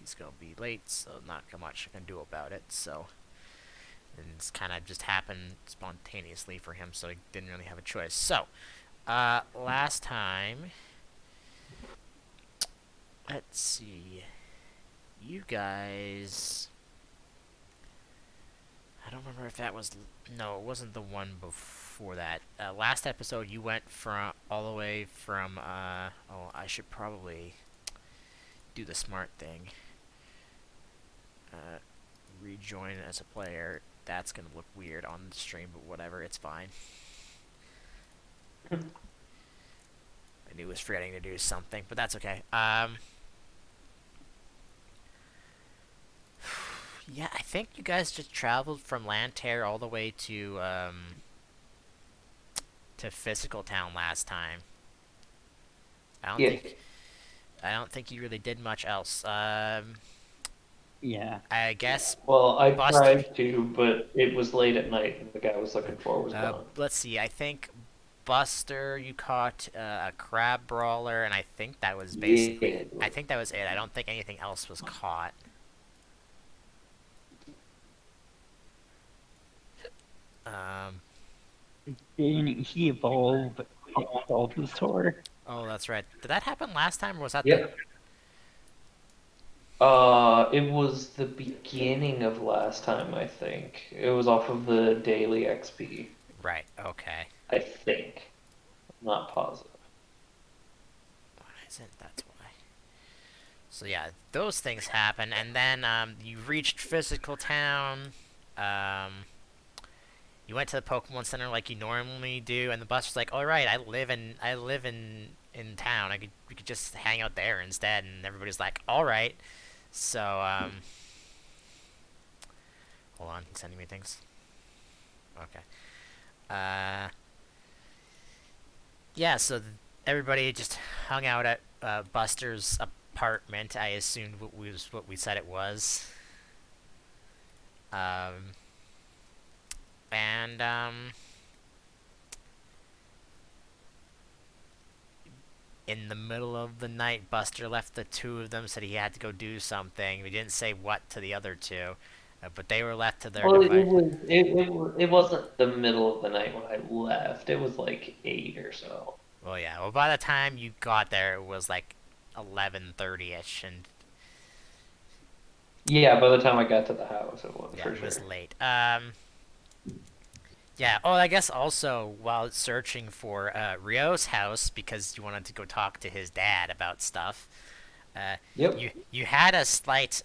he's gonna be late, so not much I can do about it. So and it's kind of just happened spontaneously for him, so he didn't really have a choice. So last time, let's see, you guys. I don't remember if that was. No, it wasn't the one before that. Last episode, you went from all the way from. Oh, I should probably do the smart thing. Uh, Rejoin as a player. That's gonna look weird on the stream, but whatever, it's fine. I knew it was forgetting to do something, but that's okay. Yeah, I think you guys just traveled from Lantair all the way to Physical Town last time. I don't Yeah. think I don't think you really did much else. Yeah. I guess Well, I Buster. tried to, but it was late at night, and the guy I was looking for was gone. Let's see. I think Buster, you caught a crab brawler, and I think that was basically Yeah. it. I think that was it. I don't think anything else was caught. Um. Didn't he evolve Bulbasaur? Oh, that's right. Did that happen last time, or was that the? Yep. It was the beginning of last time, I think. It was off of the daily XP, Right. Okay. I think. I'm not positive. Why isn't that's why? So yeah, those things happen, and then you reached Physical Town. Um, you went to the Pokemon Center like you normally do, and the bus was like, "All right, I live in town. We could just hang out there instead." And everybody's like, "All right." So hold on, he's sending me things. Okay. Uh, yeah. So everybody just hung out at Buster's apartment. I assumed what we said it was. Um, and in the middle of the night, Buster left the two of them, said he had to go do something. He didn't say what to the other two, but they were left to their Well, device. it wasn't the middle of the night when I left. It was like 8 or so. Well, yeah. Well, by the time you got there, it was like 11:30ish, and Yeah, by the time I got to the house, it was yeah, for it was sure. late. Yeah. Oh, I guess also while searching for Rio's house because you wanted to go talk to his dad about stuff, Yep. you had a slight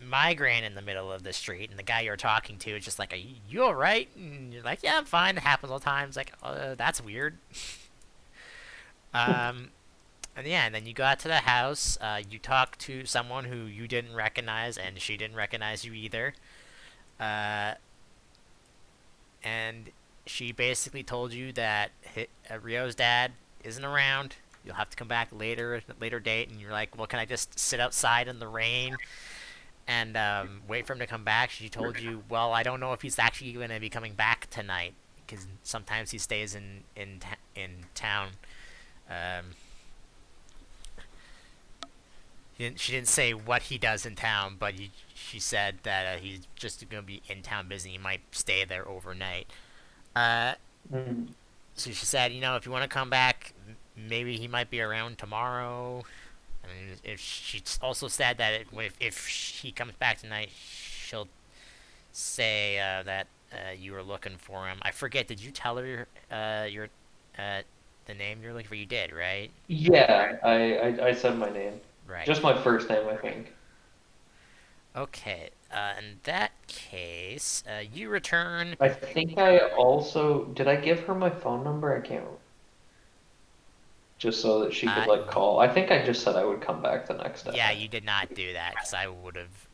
migraine in the middle of the street, and the guy you were talking to is just like, "Are you all right?" And you're like, "Yeah, I'm fine. It happens all the time." It's like, "That's weird." Um, and yeah, and then you got to the house. You talked to someone who you didn't recognize, and she didn't recognize you either. Uh, and she basically told you that Rio's dad isn't around. You'll have to come back later date. And you're like, "Well, can I just sit outside in the rain and wait for him to come back?" She told you, "Well, I don't know if he's actually going to be coming back tonight because sometimes he stays in town." Um, she didn't say what he does in town, but she said that he's just going to be in town busy. He might stay there overnight. Uh, Mm. so she said, if you want to come back, maybe he might be around tomorrow. And if she also said that if he comes back tonight, she'll say that you were looking for him. I forget. Did you tell her your uh, the name you're looking for? You did, right? Yeah, I said my name. Right. Just my first name, I think. Okay. In that case, you return. I think I also did I give her my phone number? I can't remember. Just so that she could like call. I think I just said I would come back the next Yeah, day. you did not do that because I would have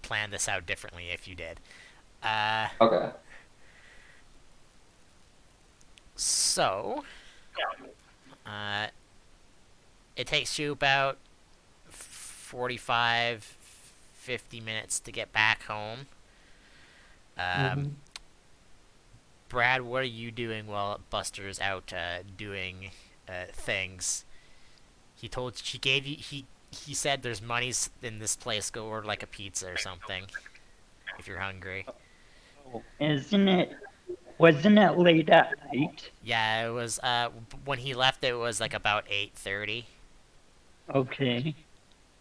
planned this out differently if you did. Okay. So, uh, it takes you about 45, 50 minutes to get back home. Um, Hmm. Brad, what are you doing while Buster's out doing things? She gave you he said there's money in this place. Go order like a pizza or something if you're hungry. Oh, isn't it? Wasn't it late at night? Yeah, it was. When he left, it was like about 8:30. Okay.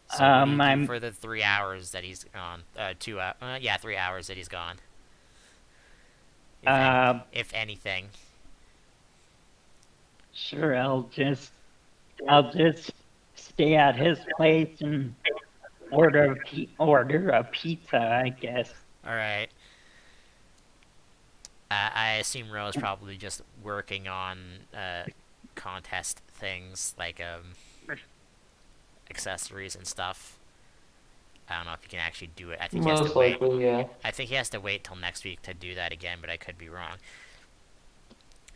So what do you do I'm for the 3 hours that he's gone? 2 hours. Yeah, 3 hours that he's gone. If any, uh if anything. sure. I'll just stay at his place and order a pizza, I guess. All right. I assume Ro's probably just working on contest things like accessories and stuff. I don't know if he can actually do it. I think he has to Most wait. likely, yeah. I think he has to wait till next week to do that again, but I could be wrong.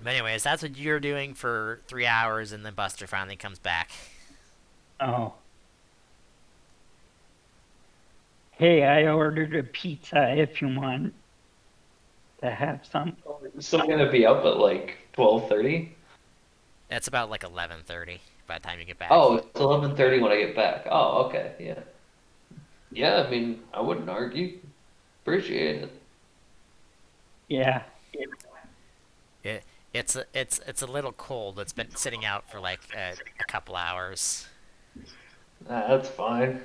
But anyways, that's what you're doing for 3 hours, and then Buster finally comes back. Oh, hey, I ordered a pizza if you want to have some. Still gonna be up at like 12:30. It's about like 11:30 by the time you get back. Oh, it's 11:30 when I get back. Oh, okay, yeah. Yeah, I mean, I wouldn't argue. Appreciate it. Yeah, It it's a little cold. It's been sitting out for like a couple hours. That's fine.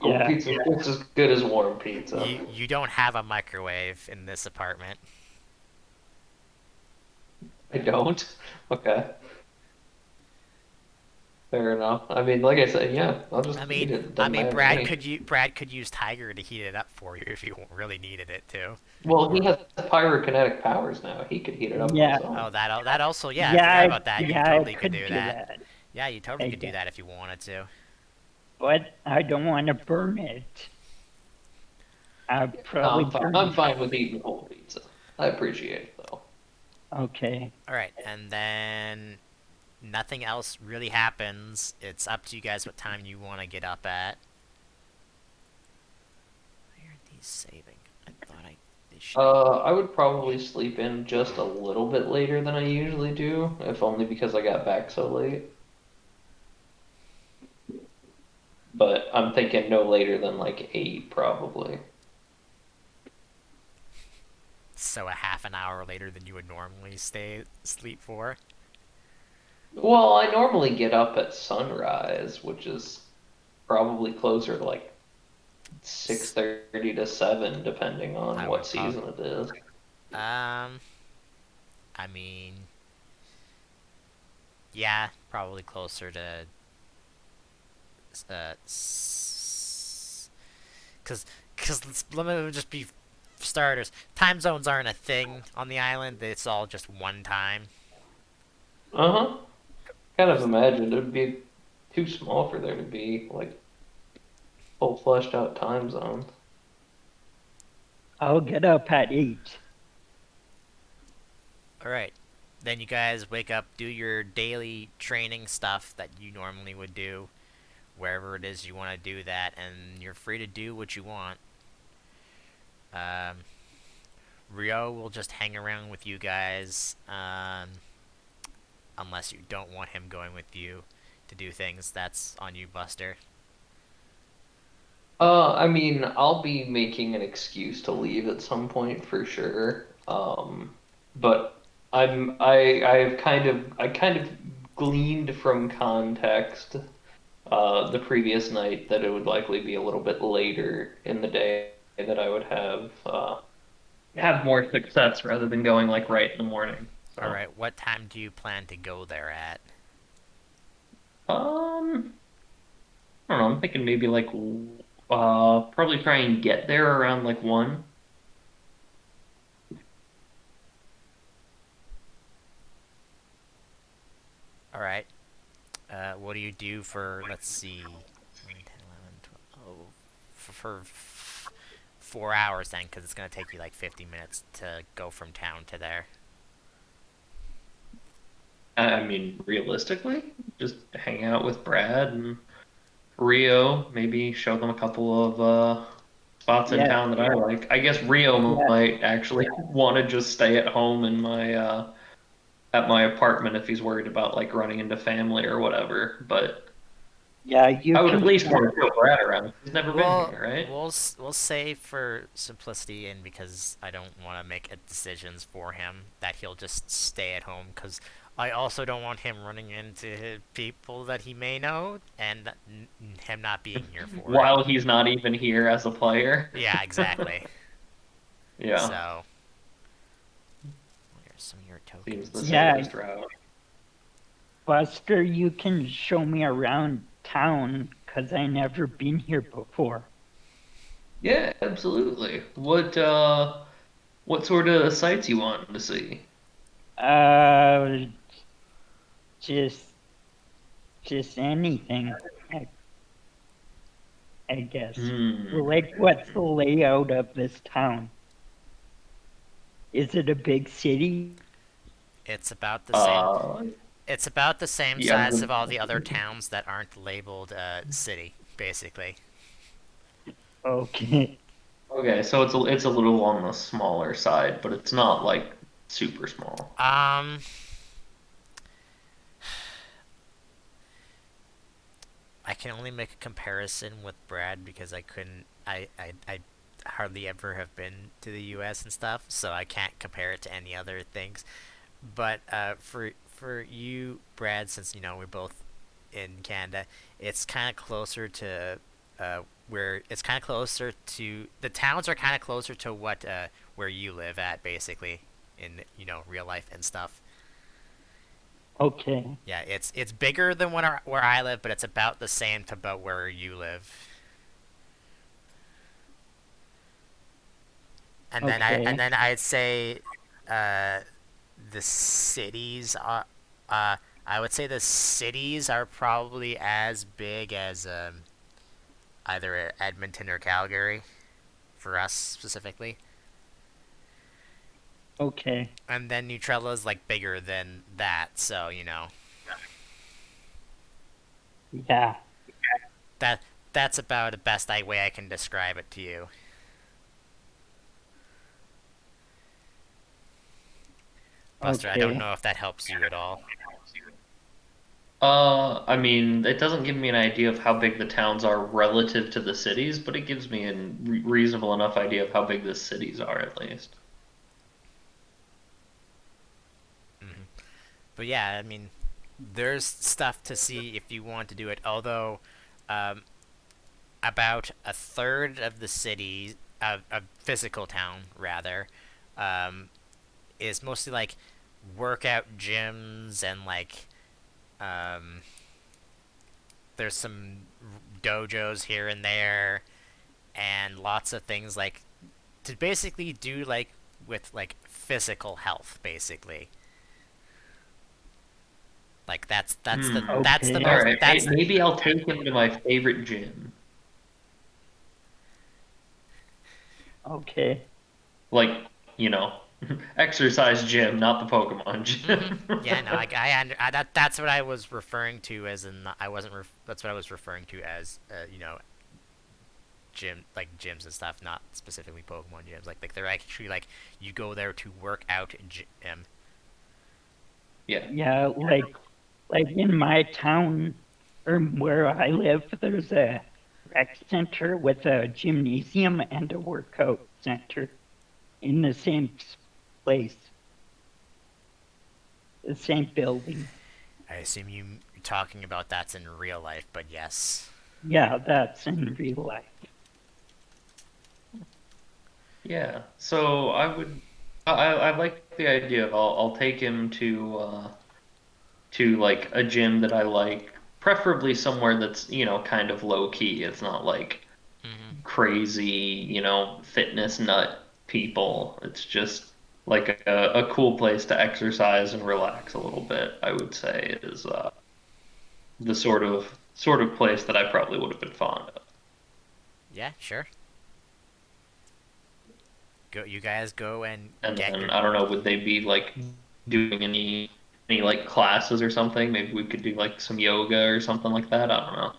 Cold yeah. pizza just as good as warm pizza. You don't have a microwave in this apartment. I don't. Okay, fair enough. I mean, like I said, yeah, I'll just I eat mean, it. It doesn't matter to me. Brad could use Tiger to heat it up for you if you really needed it to. Well, he Or has pyrokinetic powers now. He could heat it up on Yeah, his own. that also, yeah, I forgot yeah, about that. You yeah, I totally could could do do that. that, Yeah, you totally I could do guess. that if you wanted to. But I don't want to burn it. I'd No, probably I'm burn. fine with eating cold pizza. I appreciate it though. Okay. All right, and then nothing else really happens. It's up to you guys what time you want to get up at. Why aren't these saving? I thought they should. I would probably sleep in just a little bit later than I usually do, if only because I got back so late. But I'm thinking no later than like 8, probably. So a half an hour later than you would normally stay sleep for. Well, I normally get up at sunrise, which is probably closer to like 6:30 to 7, depending on I what would season it is. um, I mean, yeah, probably closer to because let me just be starters. Time zones aren't a thing on the island. It's all just one time. Uh-huh. Kind of imagined it would be too small for there to be like full fleshed out time zones. I'll get up at 8. All right. Then you guys wake up, do your daily training stuff that you normally would do, wherever it is you want to do that, and you're free to do what you want. Um, Rio will just hang around with you guys, unless you don't want him going with you to do things. That's on you, Buster. I mean, I'll be making an excuse to leave at some point for sure. But I kind of gleaned from context the previous night that it would likely be a little bit later in the day that I would have more success rather than going like right in the morning. All So, right. What time do you plan to go there at? um, I don't know. I'm thinking maybe like probably try and get there around like 1. All right. What do you do for, let's see, 9, 10, 11, 12, oh, for 4 hours then, because it's going to take you like 50 minutes to go from town to there. I mean, realistically, just hang out with Brad and Rio, maybe show them a couple of spots in Yeah, town that I like. I guess Rio yeah, might actually want to just stay at home in my at my apartment if he's worried about like running into family or whatever. But Yeah, you I would at can least show. want to show Brad around. He's never been Well, here, right? we'll say for simplicity and because I don't want to make decisions for him that he'll just stay at home because I also don't want him running into people that he may know and him not being here for it. While he's not even here as a player. Yeah, exactly. Yeah, So, here's some of your seems the tokens. Yeah, safest route. Buster, you can show me around town because I never been here before. Yeah, absolutely. What sort of sights you want to see? Uh, just just anything, I, I guess. Hmm. Like, what's the layout of this town? Is it a big city? It's about the same. Uh, It's about the same yeah. size of all the other towns that aren't labeled city, basically. Okay, Okay, so it's a little on the smaller side, but it's not like super small. Um, I can only make a comparison with Brad because I couldn't. I hardly ever have been to the U.S. and stuff, so I can't compare it to any other things. But for you, Brad, since you know we're both in Canada, it's kind of closer to where it's kind of closer to the towns are kind of closer to what where you live at basically in real life and stuff. okay, Yeah, it's bigger than where I live, but it's about the same to about where you live. And okay, then I'd say uh, the cities are uh, I would say the cities are probably as big as either Edmonton or Calgary for us specifically. okay. And then Neutrala's like bigger than that, so Yeah, that that's about the best way I can describe it to you. Buster, I don't okay, know if that helps you at all. I mean, it doesn't give me an idea of how big the towns are relative to the cities, but it gives me a reasonable enough idea of how big the cities are, at least. Hmm. But yeah, I mean, there's stuff to see if you want to do it. Although, um, about a third of the city, of physical town rather, um, is mostly like workout gyms and like um, there's some dojos here and there and lots of things like to basically do like with like physical health basically. Like Hmm. that's the okay, All most right, that's maybe I'll take him to my favorite gym. okay. Like, you know, exercise gym, not the Pokemon mm-hmm. gym. Yeah, no, that's what I was referring to as in I wasn't that's what I was referring to as gyms and stuff, not specifically Pokemon gyms. Like they're actually like you go there to work out gym. Yeah. Yeah, like in my town or where I live, there's a rec center with a gymnasium and a workout center in the same place, the same building. I assume you're talking about that's in real life, but yes. Yeah, that's in real life. Yeah. So I like the idea of I'll take him to like a gym that I like, preferably somewhere that's, kind of low key. It's not like Hmm. crazy, fitness nut people. It's just like a cool place to exercise and relax a little bit, I would say is the sort of place that I probably would have been fond of. Yeah, sure. Go, you guys go and And get then your. I don't know, would they be like doing any like classes or something? Maybe we could do like some yoga or something like that. I don't know.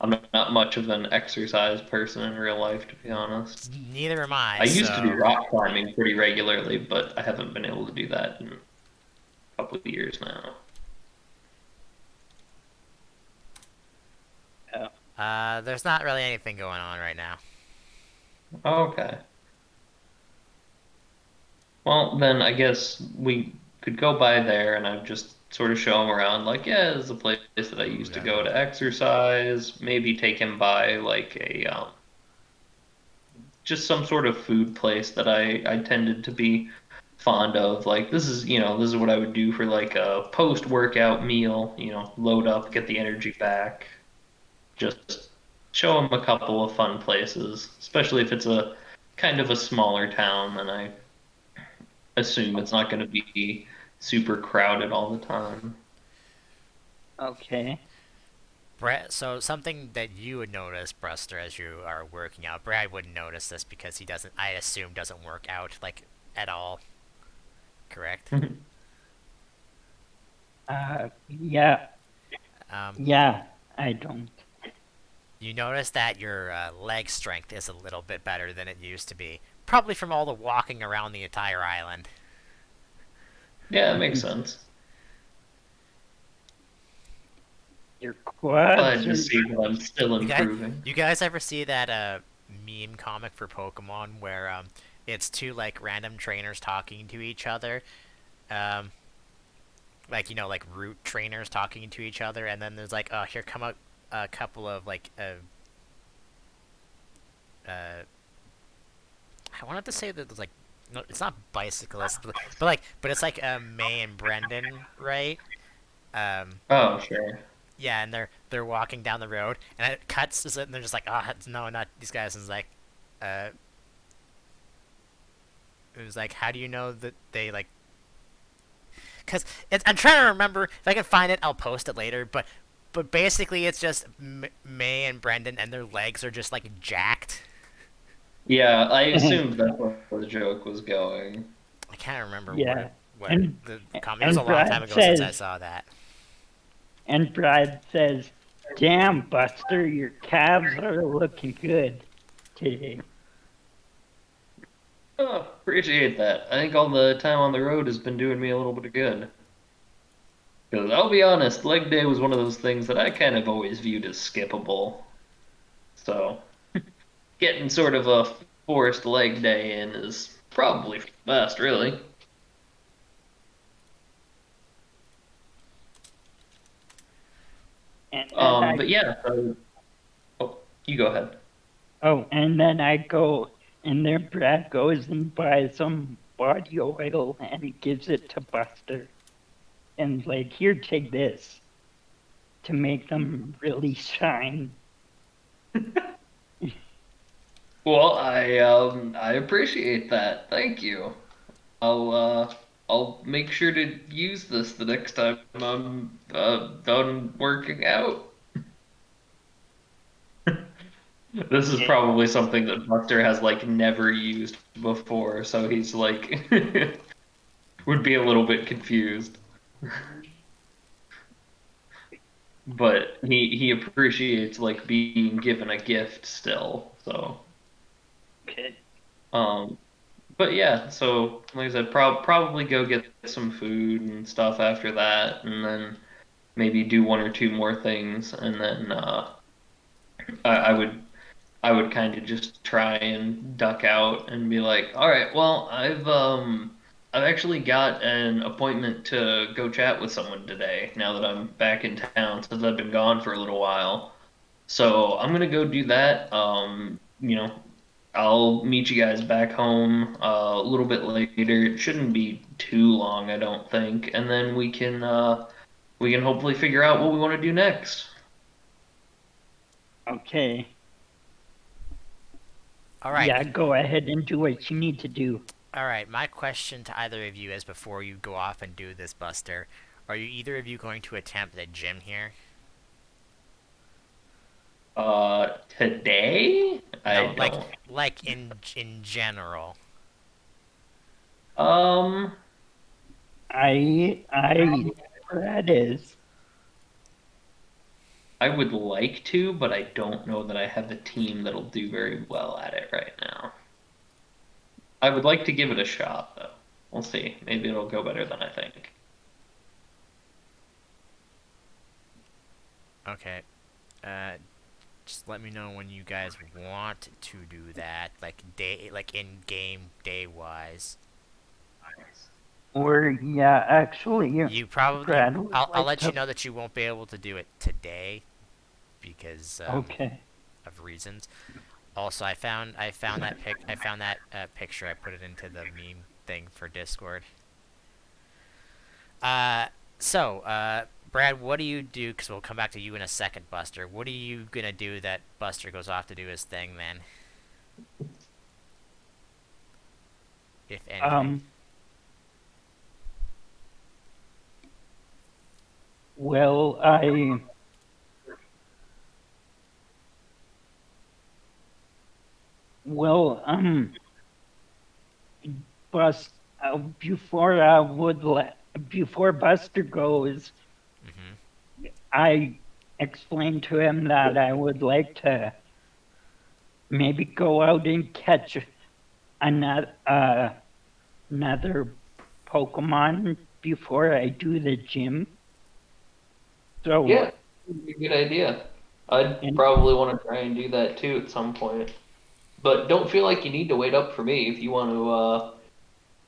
I'm not much of an exercise person in real life, to be honest. Neither am I, I used to do so. rock climbing pretty regularly, but I haven't been able to do that in a couple of years now. There's not really anything going on right now. Okay. Well, then I guess we could go by there and I'd just sort of show him around, like, yeah, this is a place that I Ooh, used to that go sounds to good. exercise. Maybe take him by like just some sort of food place that I tended to be fond of. Like this is what I would do for like a post-workout meal, load up, get the energy back. Just show him a couple of fun places, especially if it's a kind of a smaller town, then I assume it's not going to be super crowded all the time. Okay. Brad, so something that you would notice, Buster, as you are working out. Brad wouldn't notice this because he doesn't. I assume doesn't work out like at all. Correct. Yeah, Um, yeah, I don't. you notice that your leg strength is a little bit better than it used to be, probably from all the walking around the entire island. Yeah, it makes sense. Your quads Glad to are, see that I'm still You guys, improving. you guys ever see that meme comic for Pokemon where it's two like random trainers talking to each other, um, like like root trainers talking to each other, and then there's like, oh, here come a couple of like uh, I wanted to say that there's like, no, it's not bicyclists, but it's like May and Brendan, right? Um, Oh, sure. yeah, and they're walking down the road, and it cuts, and they're just like, oh, no, not these guys, and it's like, uh, it was like, how do you know that they like? Because I'm trying to remember. If I can find it, I'll post it later. But basically, it's just May and Brendan, and their legs are just like jacked. Yeah, I assumed that's where the joke was going. I can't remember yeah. what And the comment. It was a and long time Brad ago since I says, saw that. "Damn, Buster, your calves are looking good today." Oh, appreciate that. I think all the time on the road has been doing me a little bit of good. Because I'll be honest, leg day was one of those things that I kind of always viewed as skippable. So getting sort of a forced leg day in is probably for the best, really. And then But yeah, so, oh, you go ahead. and then I go, and then Brad goes and buys some body oil and he gives it to Buster. And like, here, take this to make them really shine. Well, I appreciate that. Thank you. I'll make sure to use this the next time I'm done working out. This is Okay. probably something that Buster has like never used before, so he's like would be a little bit confused. But he appreciates like being given a gift still. So Okay. um but yeah, so like I said, probably go get some food and stuff after that, and then maybe do one or two more things, and then I would kind of just try and duck out and be like, all right, well, I've actually got an appointment to go chat with someone today. Now that I'm back in town, since I've been gone for a little while, so I'm gonna go do that. I'll meet you guys back home a little bit later. It shouldn't be too long, I don't think, and then we can hopefully figure out what we want to do next. Okay. All right, Yeah, go ahead and do what you need to do. all right. My question to either of you is before you go off and do this, Buster, are you either of you going to attempt a gym here? Today? No, I don't. like in general. Um, Brad is. I would like to, but I don't know that I have a team that'll do very well at it right now. I would like to give it a shot, though. We'll see. Maybe it'll go better than I think. Okay. Uh, Just let me know when you guys want to do that, like in game day wise. Or yeah, actually, You probably Brad would I'll like let you to. know that you won't be able to do it today because Okay. of reasons. Also, I found that picture. I put it into the meme thing for Discord. Uh, Brad, what do you do? Because we'll come back to you in a second, Buster. What are you gonna do that Buster goes off to do his thing then, if anything? Um. Well, well, Bust. Before I would let before Buster goes, Mm-hmm. I explained to him that I would like to maybe go out and catch another Pokemon before I do the gym. So, Yeah, it'd be a good idea. I'd and probably want to try and do that too at some point. But don't feel like you need to wait up for me if you want to.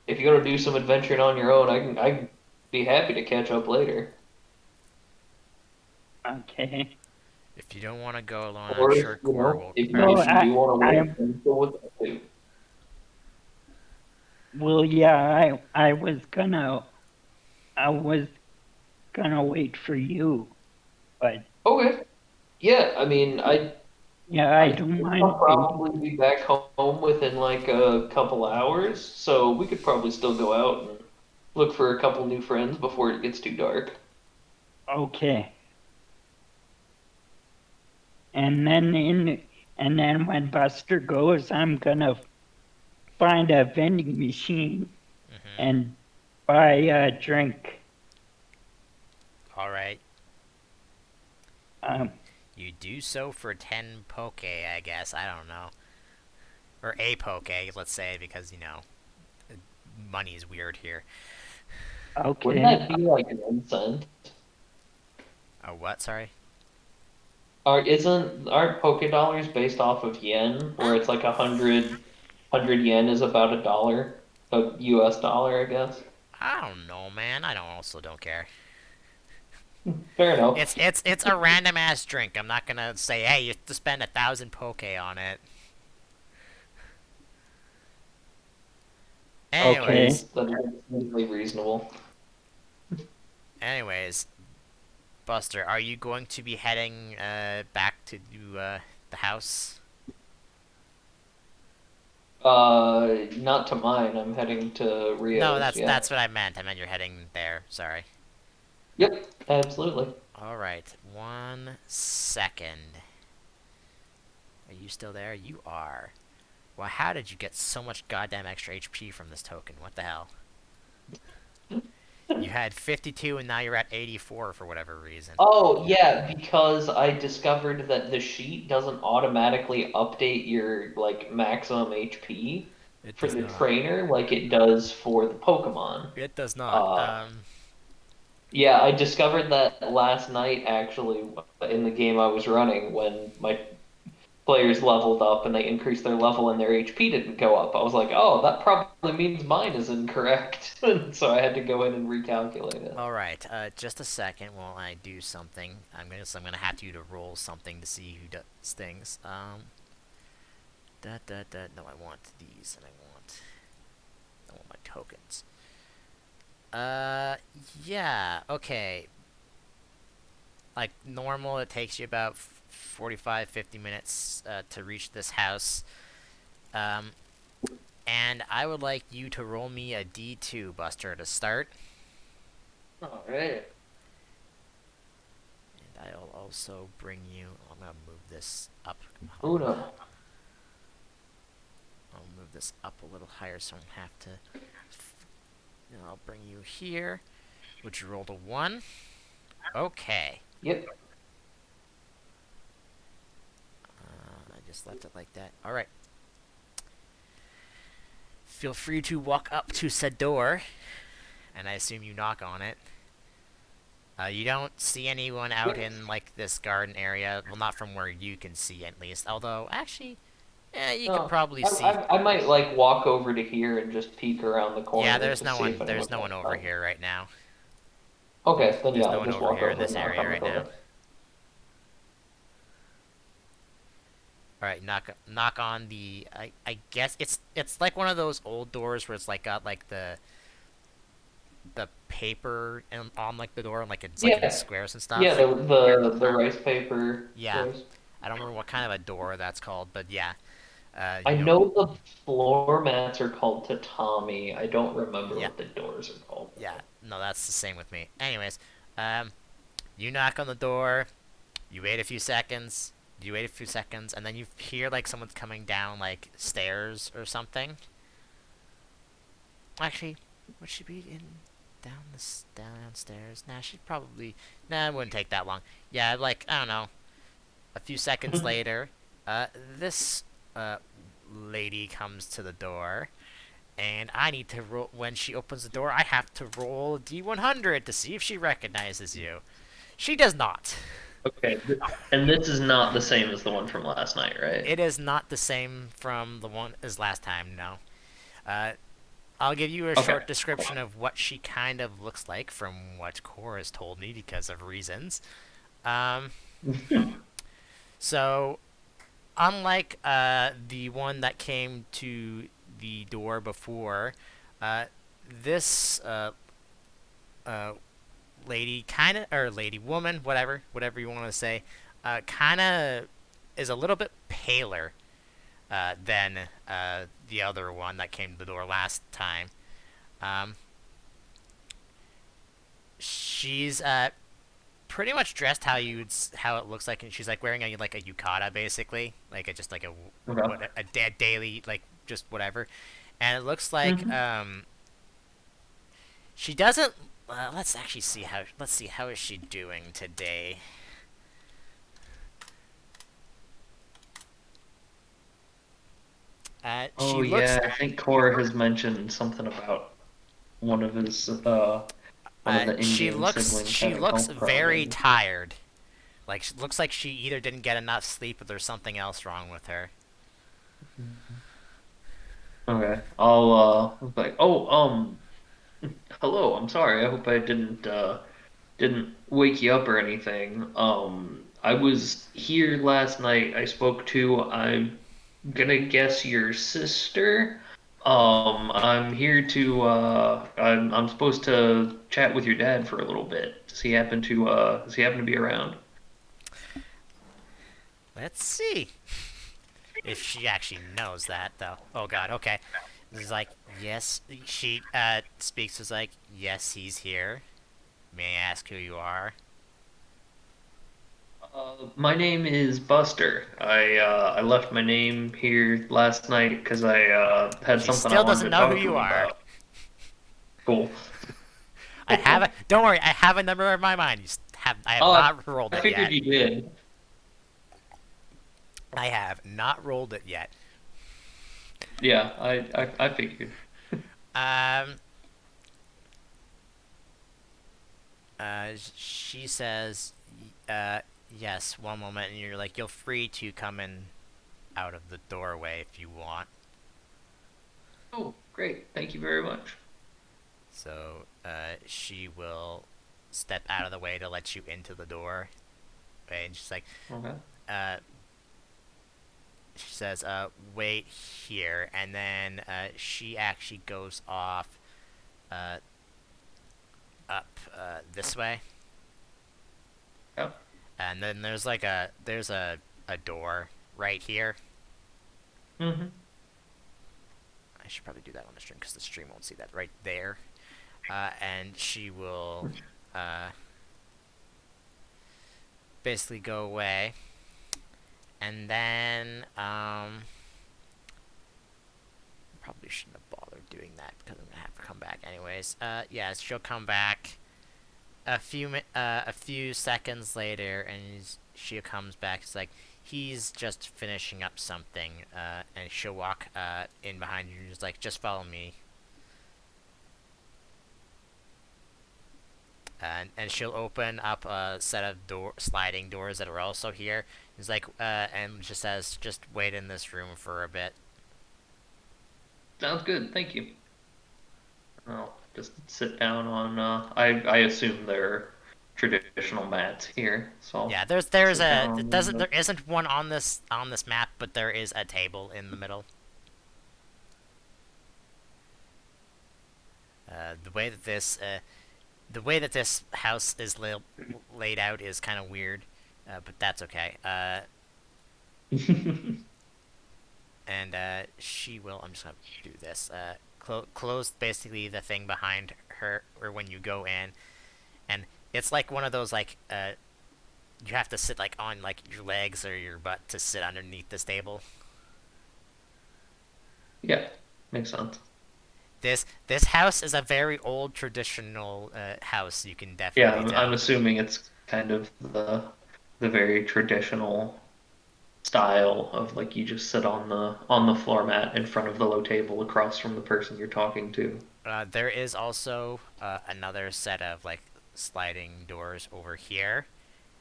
If you want to do some adventuring on your own, I'd be happy to catch up later. okay. If you don't want to go alone, I'm Or sure you Core know, will. Or I'm Well, if you do want to I wait, then go with that too. well, yeah, I was gonna wait for you, but Okay. Yeah, I mean, yeah, I I don't think I'll mind waiting. probably be back home within like a couple hours, so we could probably still go out and look for a couple new friends before it gets too dark. Okay. And then when Buster goes, I'm gonna find a vending machine Mm-hmm. and buy a drink. All right. Um, You do so for 10 poke, I guess. I don't know. Or a poke, let's say, because, money is weird here. Wouldn't okay. that be like an incense? Oh, what? Sorry? Aren't Poke Dollars based off of yen, where it's like 100 yen is about a US dollar, I guess. I don't know, man. I don't care. Fair enough. It's a random ass drink. I'm not gonna say, hey, you have to spend 1,000 poke on it. Anyways, Okay. That is completely reasonable. anyways, Buster, are you going to be heading back to the house? Not to mine. I'm heading to No, Rio's. Yeah. that's what I meant. I meant you're heading there. Sorry. Yep. Absolutely. All right, 1 second. Are you still there? You are. Well, how did you get so much goddamn extra HP from this token? What the hell? You had 52 and now you're at 84 for whatever reason. Oh, yeah, because I discovered that the sheet doesn't automatically update your like maximum HP It for does the not. trainer like it does for the Pokemon. It does not. Uh, yeah, I discovered that last night actually in the game I was running when my players leveled up and they increased their level and their HP didn't go up. I was like, oh, that probably means mine is incorrect. So I had to go in and recalculate it. All right. Just a second while I do something. I'm gonna have to roll something to see who does things. No, I want these, and I want my tokens. Uh, yeah. Okay. Like normal, it takes you about 45, 50 minutes to reach this house. Um, and I would like you to roll me a D2, Buster, to start. All right. And I'll also bring you. I'm gonna move this up. Hold on. Una. I'll move this up a little higher so I don't have to. I'll bring you here. Which you rolled a 1. Okay. Yep. I just left it like that. Alright. Feel free to walk up to said door. And I assume you knock on it. You don't see anyone out in like this garden area. Well, not from where you can see at least. Although, actually, yeah, you could No, probably I, see. I might like walk over to here and just peek around the Yeah, corner there's to no see if one. There's anyone's no one over outside. here right now. Okay, then There's yeah, no I'll one just over walk here in over and this knock area on the right now. door. All right, knock on the. I guess it's like one of those old doors where it's like got like the paper and on like the door and like it's like in Yeah, squares and yeah, stuff. the rice paper Yeah, doors. I don't remember what kind of a door that's called, but yeah, I you know the floor mats are called tatami. I don't remember yeah, what the doors are called yeah. though. No, that's the same with me. Anyways, um, you knock on the door. You wait a few seconds. You wait a few seconds, and then you hear like someone's coming down like stairs or something. Actually, would she be in downstairs? Nah, she'd probably. Nah, it wouldn't take that long. Yeah, like I don't know. A few seconds later, this uh lady comes to the door, and I need to roll. When she opens the door, I have to roll a D100 to see if she recognizes you. She does not. Okay, and this is not the same as the one from last night, right? It is not the same from the one as last time. No. Uh, I'll give you a Okay, short description cool. of what she kind of looks like from what Cora has told me because of reasons. Um, so unlike the one that came to the door before, this uh, lady kind of or lady woman whatever you want to say, kind of is a little bit paler than the other one that came to the door last time. Um, she's pretty much dressed how it looks like, and she's like wearing a like a yukata basically, like a just like a Okay. what a daily like just whatever, and it looks like Hmm. she doesn't. Let's see how is she doing today. Oh She yeah, looks I think Cora has mentioned something about one of his one of the Indian siblings she having looks health very problems. tired. Like looks like she either didn't get enough sleep or there's something else wrong with her. Okay, I'll like, oh, hello. I'm sorry. I hope I didn't wake you up or anything. I was here last night. I spoke to, I'm gonna guess your sister. I'm here to I'm supposed to chat with your dad for a little bit. Does he happen to be around? Let's see if she actually knows that though. Oh God. Okay. This is like yes. She speaks as like yes, he's here. May I ask who you are? My name is Buster. I left my name here last night because I had She something I still wanted doesn't to know who talk to you him are. about. Cool. I have a. Don't worry. I have a number in my mind. I have Oh, not rolled I it figured yet. you did. I have not rolled it yet. Yeah, I figured. Um. She says, yes. One moment, and you're like, you're free to come in out of the doorway if you want. Oh, great. Thank you very much. So, she will step out of the way to let you into the door. And she's like, Okay. uh, she says, wait here. And then, she actually goes off, uh, up, this way. Yep. And then there's a door right here. Mm-hmm. I should probably do that on the stream because the stream won't see that right there. And she will, uh, basically go away. And then, probably shouldn't have bothered doing that because I'm gonna have to come back anyways. Yeah, she'll come back a few seconds later, and she comes back. It's like he's just finishing up something, and she'll walk in behind you, and just like just follow me. and she'll open up a set of sliding doors that are also here. It's like, and just says, just wait in this room for a bit. Sounds good. Thank you. I'll just sit down on. I assume they're traditional mats here, so Yeah, I'll there's sit down a on it one of doesn't those. there isn't one on this map, but there is a table in the middle. The way that this house is laid out is kind of weird, but that's okay. And she will. I'm just gonna do this. Close basically the thing behind her, or when you go in, and it's like one of those like you have to sit like on like your legs or your butt to sit underneath this table. Yeah, makes sense. This house is a very old traditional house. You can Yeah, definitely I'm tell. assuming it's kind of the very traditional style of like you just sit on the floor mat in front of the low table across from the person you're talking to. There is also another set of like sliding doors over here,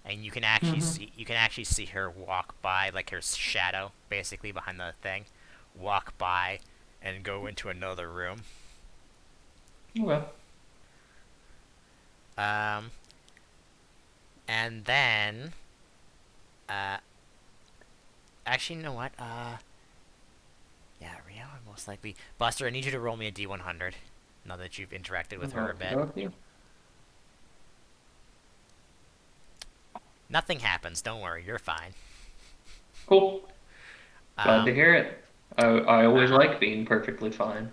and Hmm. you can actually see her walk by, like her shadow, basically behind the thing, walk by, and go into another room. Okay. Um, and then, uh, actually, you know what? Yeah, Rio, most likely. Buster, I need you to roll me a D100. Now that you've interacted with her a Okay, bit, okay. nothing happens. Don't worry, you're fine. Cool. Glad to Um, hear it. I always like being perfectly fine.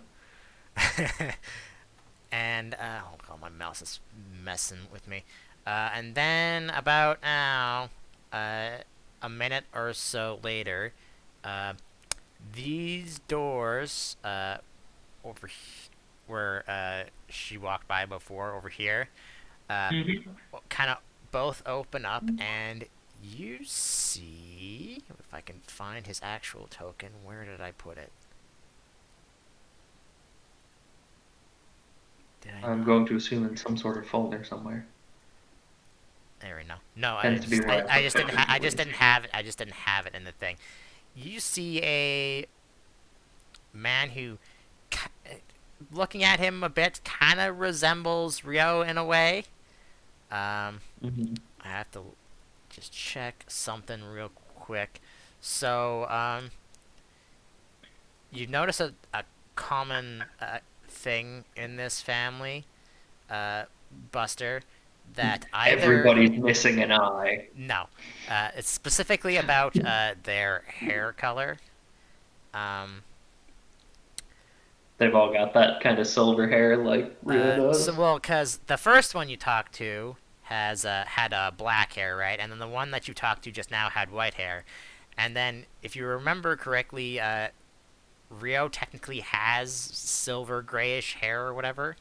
and oh god, my mouse is messing with me. And then about now, a minute or so later, uh, these doors where she walked by before over here, uh, Hmm. kind of both open up, and you see if I can find his actual token. Where did I put it? Did I I'm not? going to assume in some sort of folder somewhere. There we go. No, Tends to be where I I put just didn't tokens, I at just least. didn't have it. I just didn't have it in the thing. You see a man who, looking at him a bit, kind of resembles Rio in a way. Um, Hmm. I have to just check something real quick. So, you notice a common thing in this family, uh, Buster, that either Everybody's missing an eye. no, it's specifically about their hair color. Um, They've all got that kind of silver hair like Rio so does. well, because the first one you talked to has had black hair, right? And then the one that you talked to just now had white hair. And then, if you remember correctly, Rio technically has silver grayish hair or whatever.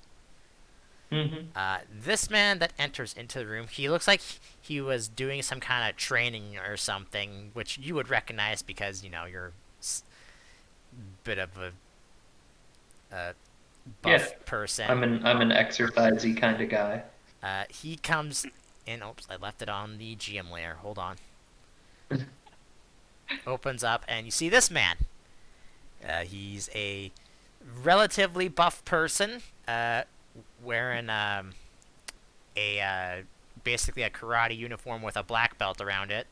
Hmm. This man that enters into the room, he looks like he was doing some kind of training or something, which you would recognize because you're a bit of a Yeah, buff person. I'm an exercisey kind of guy. He comes in. Oops, I left it on the GM layer. Hold on. Opens up, and you see this man. He's a relatively buff person, wearing a basically a karate uniform with a black belt around it,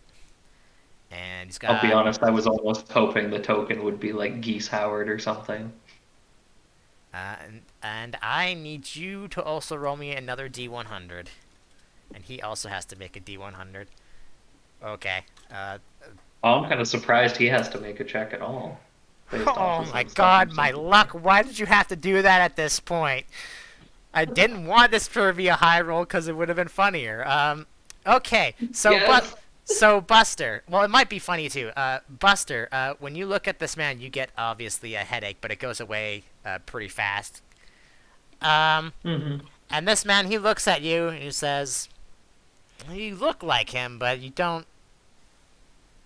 and he's I'll be got. honest, I was almost hoping the token would be like Geese Howard or something. And I need you to also roll me another D100, and he also has to make a D100. Okay. I'm kind of surprised he has to make a check at all, based off Oh of my some stuff god, you've my said luck! before. Why did you have to do that at this point? I didn't want this to be a high roll because it would have been funnier. Okay, Yes. so Buster. Well, it might be funny too. Buster, when you look at this man, you get obviously a headache, but it goes away pretty fast. Um, Hmm. and this man, he looks at you and he says, "You look like him, but you don't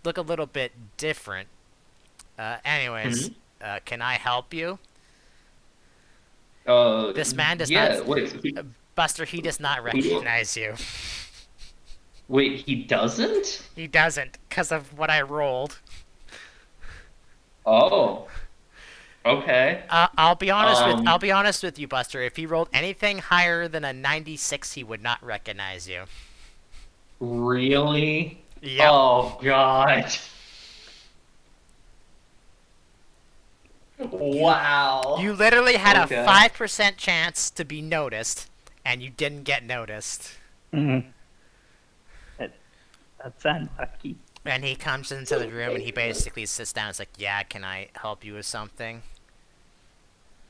look a little bit different." Anyways, Hmm. can I help you? This man does not. Yeah. Wait. Buster, he does not recognize you. Wait, he doesn't? He doesn't, because of what I rolled. Oh, okay. I'll Um, be honest with you, Buster. If he rolled anything higher than a 96, he would not recognize you. really? Yep. Oh God. You Wow. you literally had a Okay. 5% chance to be noticed, and you didn't get noticed. Mm, that, that's unlucky. And he comes into the room and he basically sits down. It's like, yeah, can I help you with something?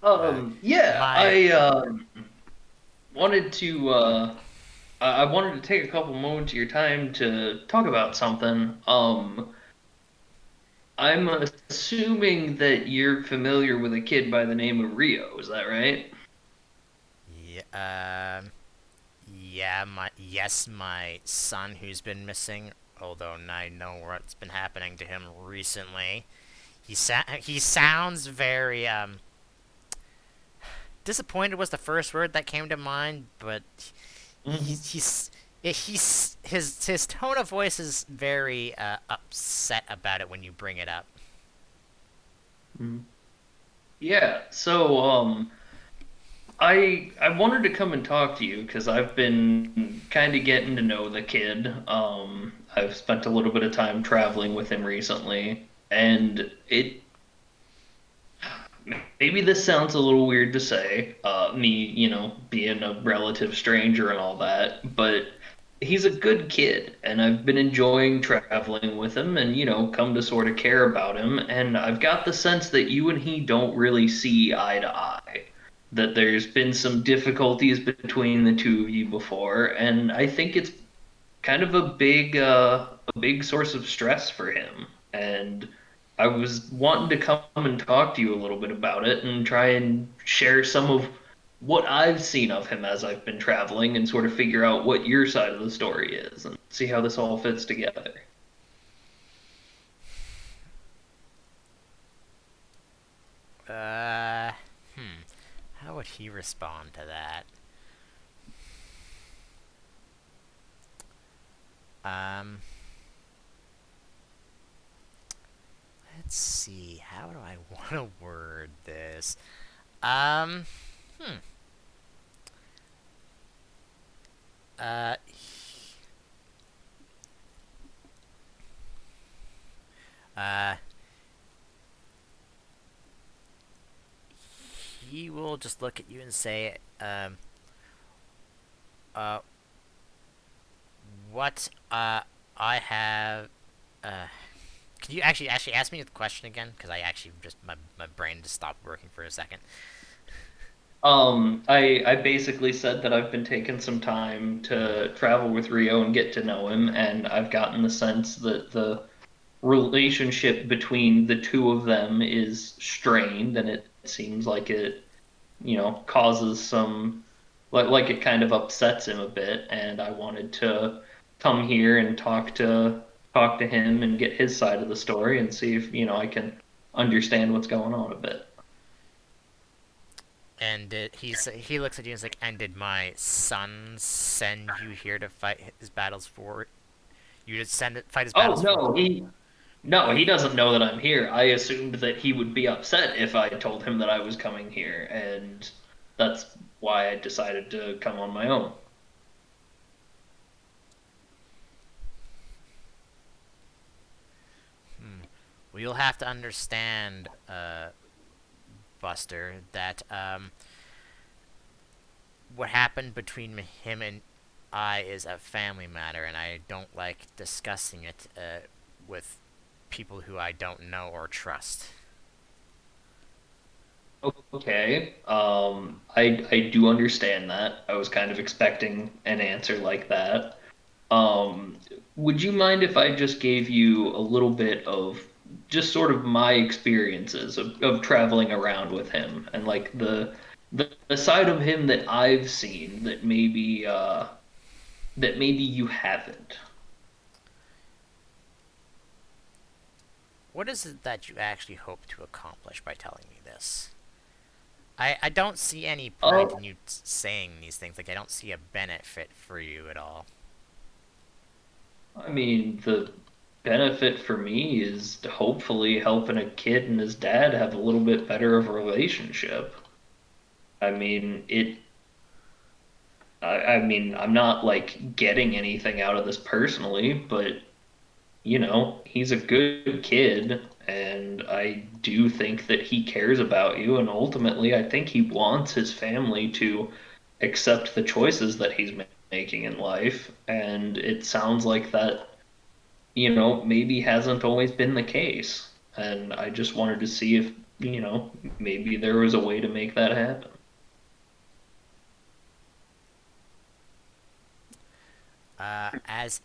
Uh, Yeah, my I wanted to I wanted to take a couple moments of your time to talk about something. I'm assuming that you're familiar with a kid by the name of Rio, is that right? yeah, yeah, my son who's been missing. Although I know what's been happening to him recently. He sounds very disappointed was the first word that came to mind, but he, Hmm. he's his tone of voice is very upset about it when you bring it up. Yeah, so I wanted to come and talk to you because I've been kind of getting to know the kid. I've spent a little bit of time traveling with him recently, and it maybe this sounds a little weird to say, me, being a relative stranger and all that, but he's a good kid, and I've been enjoying traveling with him and, come to sort of care about him. And I've got the sense that you and he don't really see eye to eye, that there's been some difficulties between the two of you before, and I think it's kind of a big source of stress for him. And I was wanting to come and talk to you a little bit about it and try and share some of what I've seen of him as I've been traveling and sort of figure out what your side of the story is and see how this all fits together. Uh, how would he respond to that? Um, let's see. How do I want to word this? Um, hmm. Uh, uh, he will just look at you and say, uh, what, I have, uh, can you actually ask me the question again? Because I actually just, my brain just stopped working for a second. I basically said that I've been taking some time to travel with Rio and get to know him, and I've gotten the sense that the relationship between the two of them is strained, and it seems like it, causes some, like it kind of upsets him a bit. And I wanted to come here and talk to him and get his side of the story and see if, I can understand what's going on a bit. And he looks at you and is like, and did my son send you here to fight his battles for you to fight his Oh battles for? no, he doesn't know that I'm here. I assumed that he would be upset if I told him that I was coming here, and that's why I decided to come on my own. Hmm. Well, you'll have to understand, Buster, that what happened between him and I is a family matter, and I don't like discussing it with people who I don't know or trust. Okay. I do understand that. I was kind of expecting an answer like that. Um, would you mind if I just gave you a little bit of just sort of my experiences of traveling around with him and like the side of him that I've seen that maybe you haven't. What is it that you actually hope to accomplish by telling me this? I don't see any point in Oh, you saying these things. Like, I don't see a benefit for you at all. I mean, the benefit for me is hopefully helping a kid and his dad have a little bit better of a relationship. I mean, I mean, I'm not like getting anything out of this personally, but he's a good kid, and I do think that he cares about you, and ultimately, I think he wants his family to accept the choices that he's making in life, and it sounds like that, maybe hasn't always been the case. And I just wanted to see if, maybe there was a way to make that happen.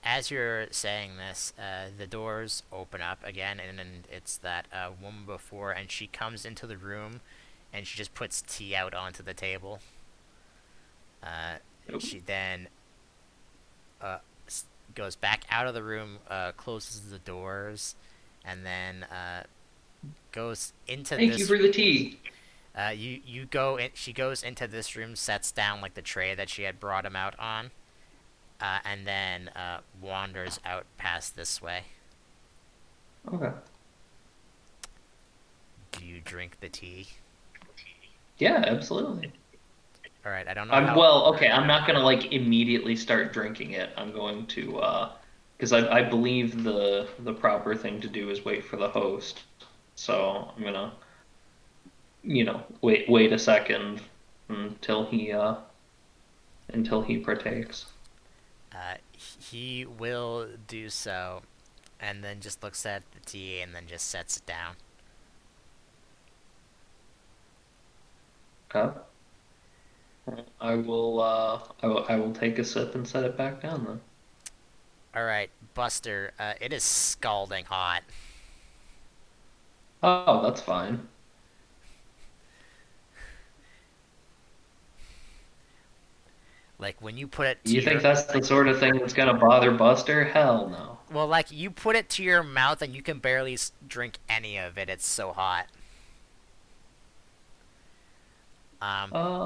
As you're saying this, the doors open up again, and it's that woman before, and she comes into the room, and she just puts tea out onto the table. Uh, she then uh, goes back out of the room, closes the doors, and then goes into Thank you this. for the tea. You go in. She goes into this room, sets down like the tray that she had brought him out on, and then wanders out past this way. Okay. Do you drink the tea? Yeah, absolutely. All right. I don't know I'm how. well, okay, I'm not gonna like immediately start drinking it. I'm going to because I believe the proper thing to do is wait for the host. So I'm gonna, wait a second until he partakes. He will do so, and then just looks at the tea and then just sets it down. Okay. I will take a sip and set it back down then. All right, Buster. It is scalding hot. Oh, that's fine. Like when you put it to You think your that's the sort of thing that's gonna bother Buster? Hell no. like you put it to your mouth and you can barely drink any of it. It's so hot.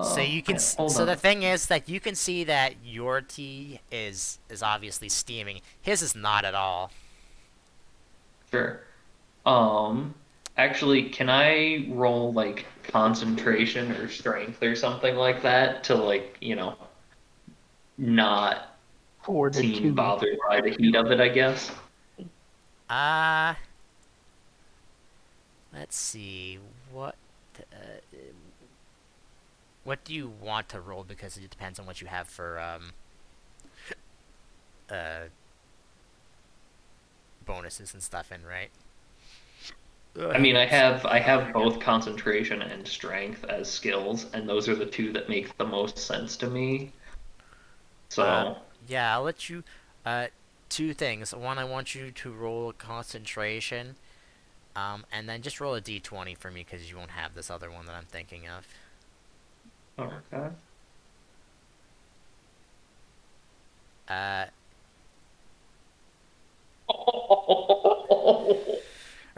So you can. Hold So the on. thing is that you can see that your tea is obviously steaming. His is not at all. Sure. Um, Actually, can I roll like concentration or strength or something like that to like, not seem Fortitude. bothered by the heat of it, I guess? Uh let's see. What uh, what do you want to roll? Because it depends on what you have for uh bonuses and stuff in, right? I Hang mean, on. I have both concentration and strength as skills, and those are the two that make the most sense to me. Uh, So, yeah, I'll let you. Uh, two things. One, I want you to roll concentration. And then just roll a d20 for me because you won't have this other one that I'm thinking of. okay. Uh,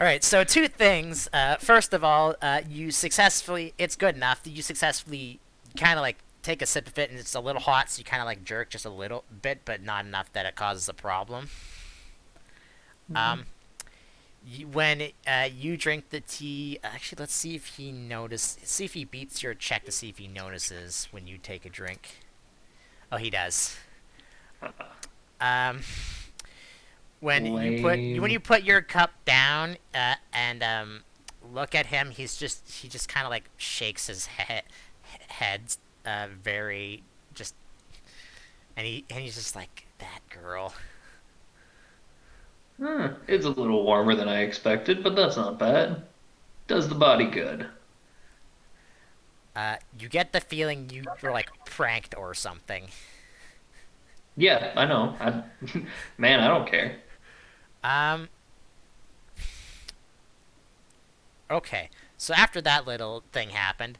all right. So two things. First of all, you successfully. It's good enough that you successfully kind of like take a sip of it, and it's a little hot, so you kind of like jerk just a little bit, but not enough that it causes a problem. Um, when you drink the tea, actually, let's see if he notices. See if he beats your check to see if he notices when you take a drink. Oh, he does. Um, when Lame. you put your cup down and look at him, he just kind of like shakes his head very just and he's just like that girl. It's a little warmer than I expected, but that's not bad. Does the body good. You get the feeling you were like pranked or something. Yeah, I know. Man, I don't care. Um, okay. So after that little thing happened,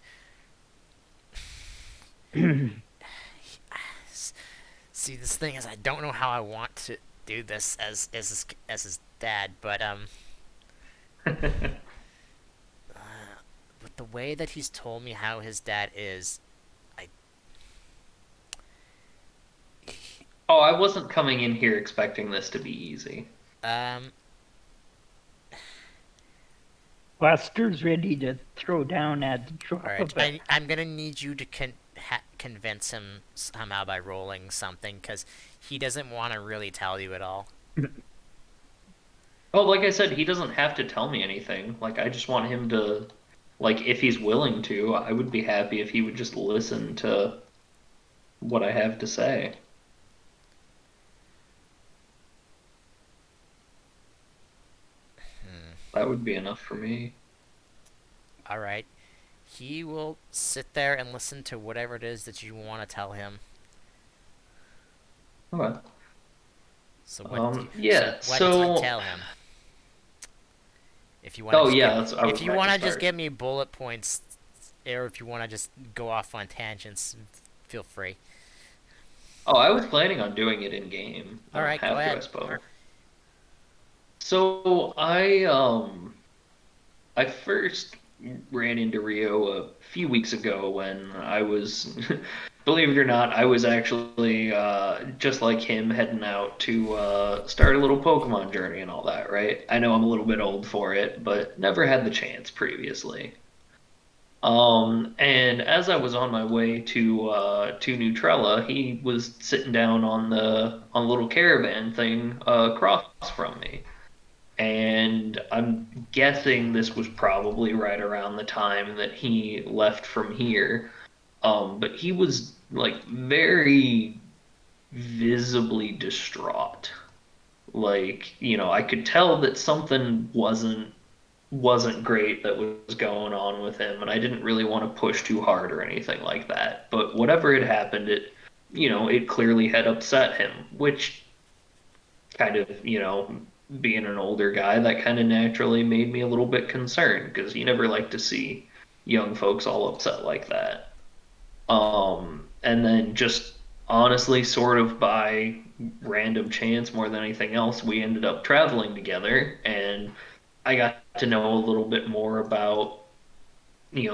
see, this thing is I don't know how I want to do this as his dad, but with the way that he's told me how his dad is, I Oh, I wasn't coming in here expecting this to be easy. um Buster's ready to throw down at the all drop right. of a I'm gonna need you to convince him somehow by rolling something because he doesn't want to really tell you at all. Oh, like I said, he doesn't have to tell me anything. Like, I just want him to, like, if he's willing to, I would be happy if he would just listen to what I have to say. Hmm. That would be enough for me. All right. He will sit there and listen to whatever it is that you want to tell him. Okay. So Yeah, what do you so, tell him? If you want to oh just give yeah, I if was you about to want to just start. give me bullet points, or if you want to just go off on tangents, feel free. Oh, I was planning on doing it in game. I All don't right, go have to, I ahead. suppose. So I first ran into Rio a few weeks ago when I was, believe it or not, I was actually just like him heading out to start a little Pokemon journey and all that, right? I know I'm a little bit old for it, but never had the chance previously. And as I was on my way to Neutrella, he was sitting down on the little caravan thing across from me. And I'm guessing this was probably right around the time that he left from here. But he was like very visibly distraught. Like, I could tell that something wasn't great that was going on with him, and I didn't really want to push too hard or anything like that. But whatever had happened, it clearly had upset him, which kind of, being an older guy, that kind of naturally made me a little bit concerned because you never like to see young folks all upset like that. And then just honestly, sort of by random chance more than anything else, we ended up traveling together, and I got to know a little bit more about,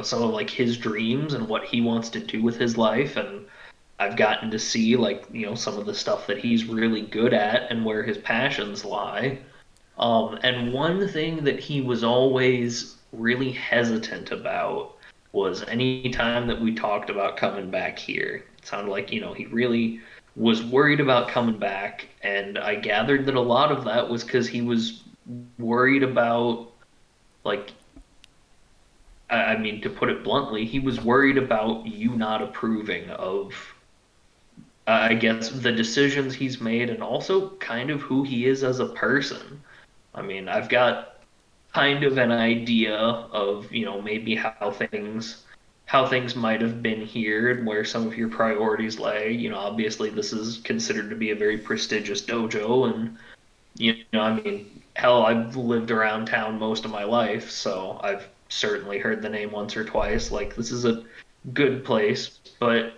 some of like his dreams and what he wants to do with his life, and I've gotten to see like, some of the stuff that he's really good at and where his passions lie. And one thing that he was always really hesitant about was any time that we talked about coming back here. It sounded like, he really was worried about coming back, and I gathered that a lot of that was because he was worried about, like, I mean, to put it bluntly, he was worried about you not approving of, I guess, the decisions he's made and also kind of who he is as a person. I mean, I've got kind of an idea of, maybe how things might have been here and where some of your priorities lay. Obviously this is considered to be a very prestigious dojo, and I mean, hell, I've lived around town most of my life, so I've certainly heard the name once or twice. Like, this is a good place, but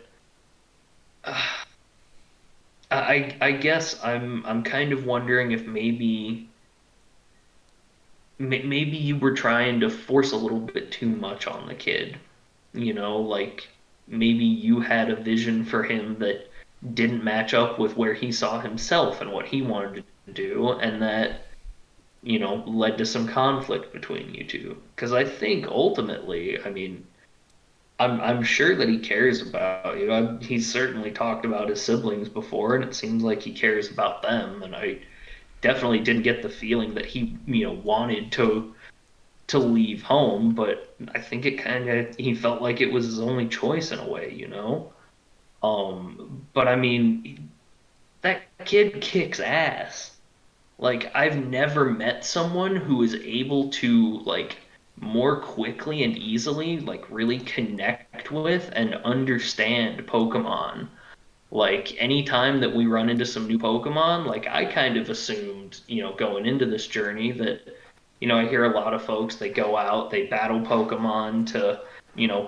I guess I'm kind of wondering if maybe you were trying to force a little bit too much on the kid. Like, maybe you had a vision for him that didn't match up with where he saw himself and what he wanted to do, and that, led to some conflict between you two. Because I think ultimately, I mean, I'm sure that he cares about you. He's certainly talked about his siblings before, and it seems like he cares about them. And I definitely didn't get the feeling that he, wanted to leave home, but I think it kind of he felt like it was his only choice in a way. But I mean, that kid kicks ass. Like, I've never met someone who is able to, like, more quickly and easily, like, really connect with and understand Pokemon. Like, anytime that we run into some new Pokemon, like, I kind of assumed, going into this journey that, I hear a lot of folks, they go out, they battle Pokemon to,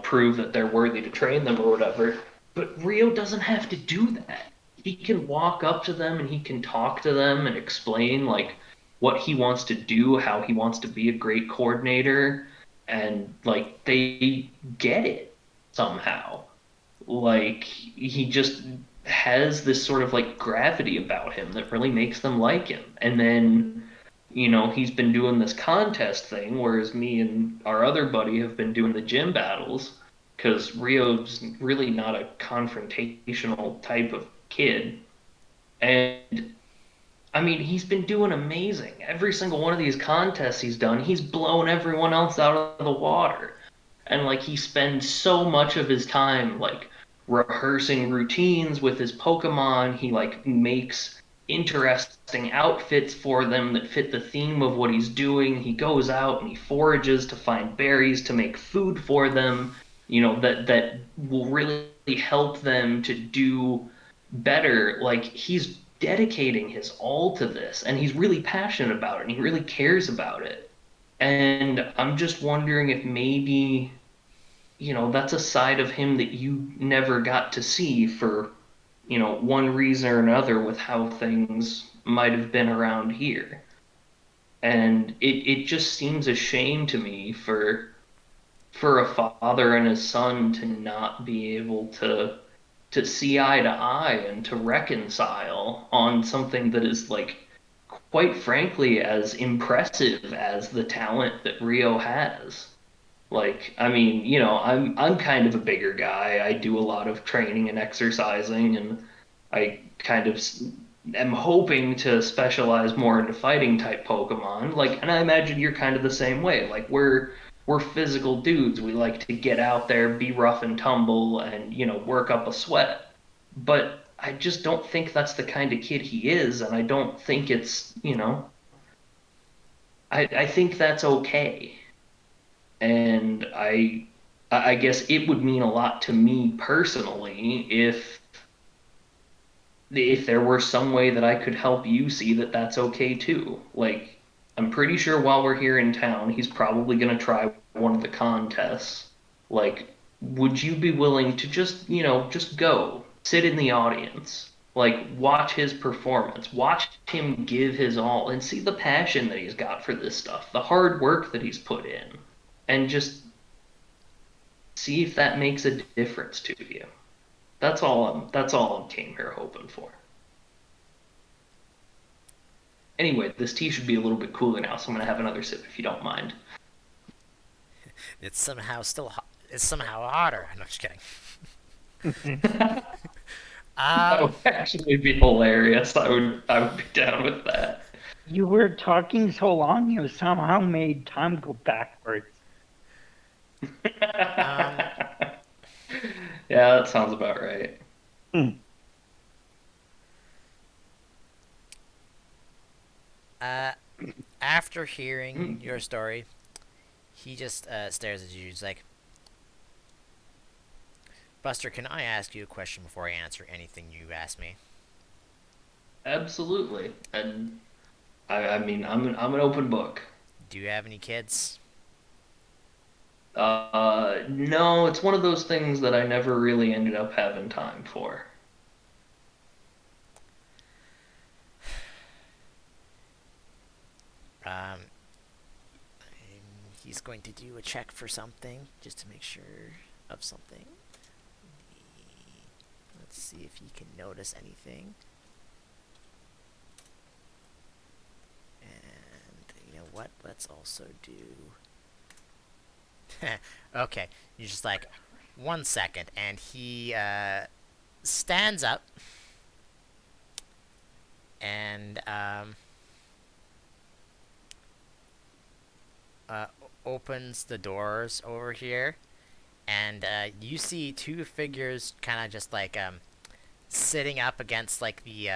prove that they're worthy to train them or whatever. But Rio doesn't have to do that. He can walk up to them and he can talk to them and explain, like, what he wants to do, how he wants to be a great coordinator, and like they get it somehow. Like he just has this sort of like gravity about him that really makes them like him. And then, he's been doing this contest thing, whereas me and our other buddy have been doing the gym battles because Rio's really not a confrontational type of kid. And I mean, he's been doing amazing. Every single one of these contests he's done, he's blown everyone else out of the water. And like he spends so much of his time like rehearsing routines with his Pokemon. He like makes interesting outfits for them that fit the theme of what he's doing. He goes out and he forages to find berries to make food for them, that will really help them to do better. Like he's dedicating his all to this and he's really passionate about it and he really cares about it. And I'm just wondering if maybe, that's a side of him that you never got to see for, one reason or another with how things might have been around here. And it just seems a shame to me for a father and his son to not be able to see eye to eye and to reconcile on something that is like quite frankly as impressive as the talent that Rio has. Like, I mean, I'm kind of a bigger guy. I do a lot of training and exercising, and I kind of am hoping to specialize more into fighting type Pokemon. Like, and I imagine you're kind of the same way. Like, we're physical dudes. We like to get out there, be rough and tumble, and work up a sweat. But I just don't think that's the kind of kid he is, and I don't think it's, I think that's okay. And I guess it would mean a lot to me personally if there were some way that I could help you see that that's okay too. Like I'm pretty sure while we're here in town, he's probably going to try one of the contests. Like would you be willing to just go sit in the audience, like watch his performance, watch him give his all and see the passion that he's got for this stuff, the hard work that he's put in, and just see if that makes a difference to you. That's all I came here hoping for. Anyway, this tea should be a little bit cooler now, so I'm gonna have another sip if you don't mind. It's somehow it's somehow hotter. No, just kidding. That Um, would actually be hilarious. I would be down with that. You were talking so long, you somehow made time go backwards. um, Yeah, that sounds about right. Hmm. uh, after hearing Mm, your story, he just stares at you. He's like, Buster, can I ask you a question before I answer anything you ask me? absolutely. And I mean, I'm an open book. Do you have any kids? No, it's one of those things that I never really ended up having time for. Um, he's going to do a check for something just to make sure of something. Let's see if he can notice anything. And you know what? Let's also do. Okay, you're just like 1 second, and he stands up and uh, opens the doors over here, and you see two figures kind of just like sitting up against like the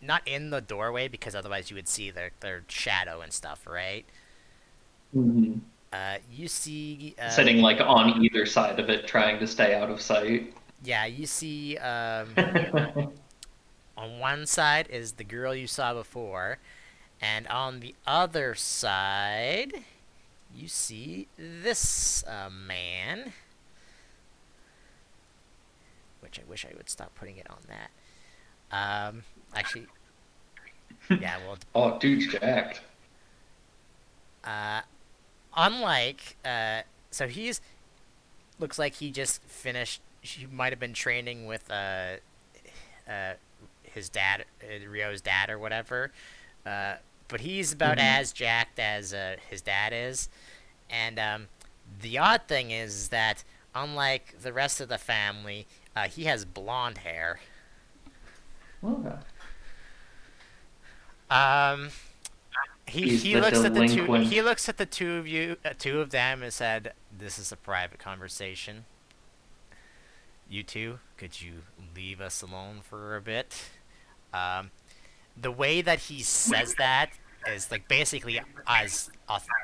not in the doorway because otherwise you would see their shadow and stuff, right? Mhm. You see, Sitting like on either side of it, trying to stay out of sight. yeah, you see. On one side is the girl you saw before, and on the other side, you see this man, which I wish I would stop putting it on that. Actually, yeah, well, Oh, dude's jacked. Uh, unlike, so he's looks like he just finished. He might have been training with uh, his dad, Rio's dad or whatever. Uh, but he's about Hmm. as jacked as his dad is. And the odd thing is that, unlike the rest of the family, he has blonde hair. Okay. Um, he He's he the looks at the two. delinquent. He looks at the two of you, two of them, and said, "This is a private conversation. You two, could you leave us alone for a bit?" Um, the way that he says that is like basically as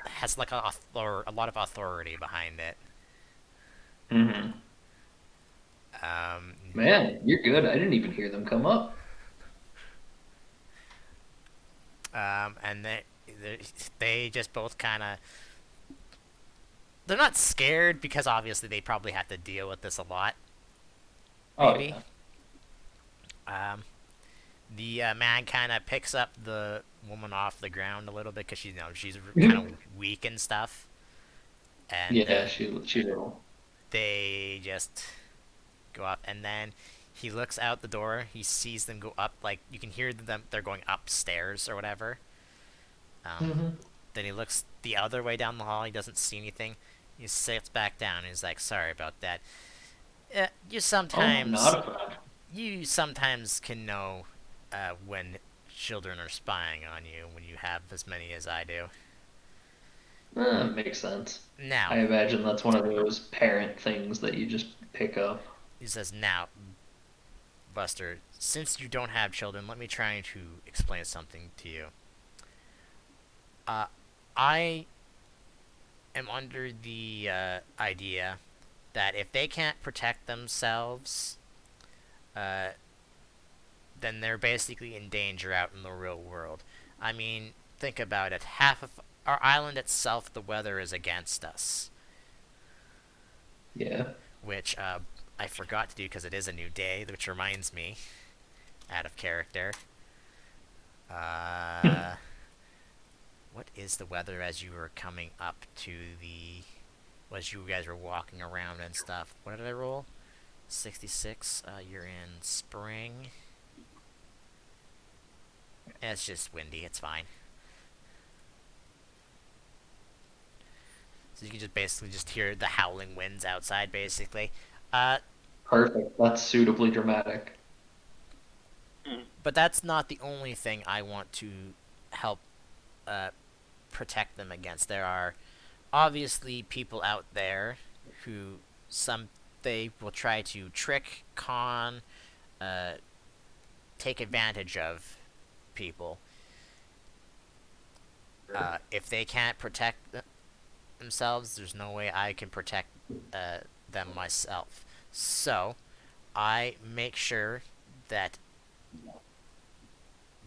has like a lot of authority behind it. Hmm. Um, Man, you're good. I didn't even hear them come up. and they just both kind of, they're not scared because obviously they probably have to deal with this a lot. Oh Maybe. yeah. Um, the man kind of picks up the woman off the ground a little bit because she's kind of weak and stuff, and Yeah, she will. they just go up, and then he looks out the door. He sees them go up, like you can hear them. They're going upstairs or whatever. Um, Hmm. then he looks the other way down the hall. He doesn't see anything. He sits back down. He's like, "Sorry about that. Uh, you Oh, sometimes, not a fan. you sometimes can know when children are spying on you when you have as many as I do." Makes sense. I Now, imagine that's one of those parent things that you just pick up. he says, "Now, Buster, since you don't have children, let me try to explain something to you. Uh, I am under the idea that if they can't protect themselves, uh, then they're basically in danger out in the real world. I mean, think about it. Half of our island itself, the weather is against us, Yeah. which I forgot to do because it is a new day, which reminds me, out of character. Uh, what is the weather as you were coming up to the, as you guys were walking around and stuff? What did I roll? 66. You're in spring. It's just windy. It's fine. So you can just basically just hear the howling winds outside, basically. Uh, Perfect. That's suitably dramatic. but that's not the only thing I want to help uh, protect them against. There are obviously people out there who some they will try to trick, con, uh, take advantage of people. If they can't protect themselves, there's no way I can protect uh, them myself. So I make sure that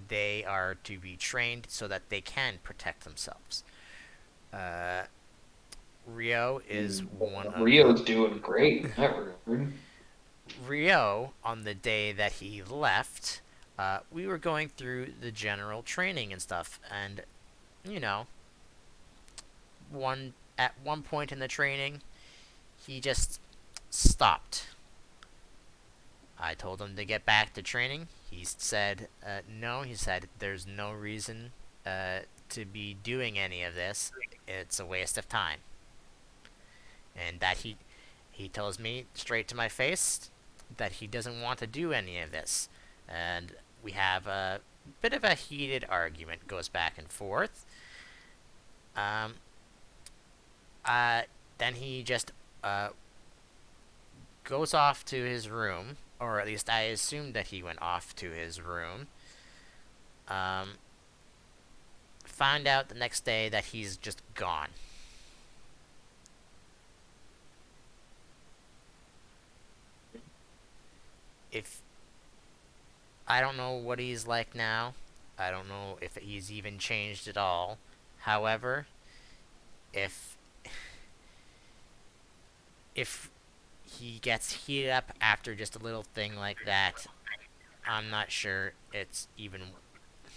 they are to be trained so that they can protect themselves. Uh, Rio is one of the Rio's doing great in that regard. Rio, on the day that he left, we were going through the general training and stuff, and you know, one point in the training, he just stopped. I told him to get back to training. He said no. He said there's no reason to be doing any of this. It's a waste of time, and that he tells me straight to my face that he doesn't want to do any of this, and we have a bit of a heated argument. Goes back and forth. Um, uh, then he just goes off to his room, or at least I assumed that he went off to his room. Um, Found out the next day that he's just gone. If I don't know what he's like now, I don't know if he's even changed at all. However, if if he gets heated up after just a little thing like that, I'm not sure it's even.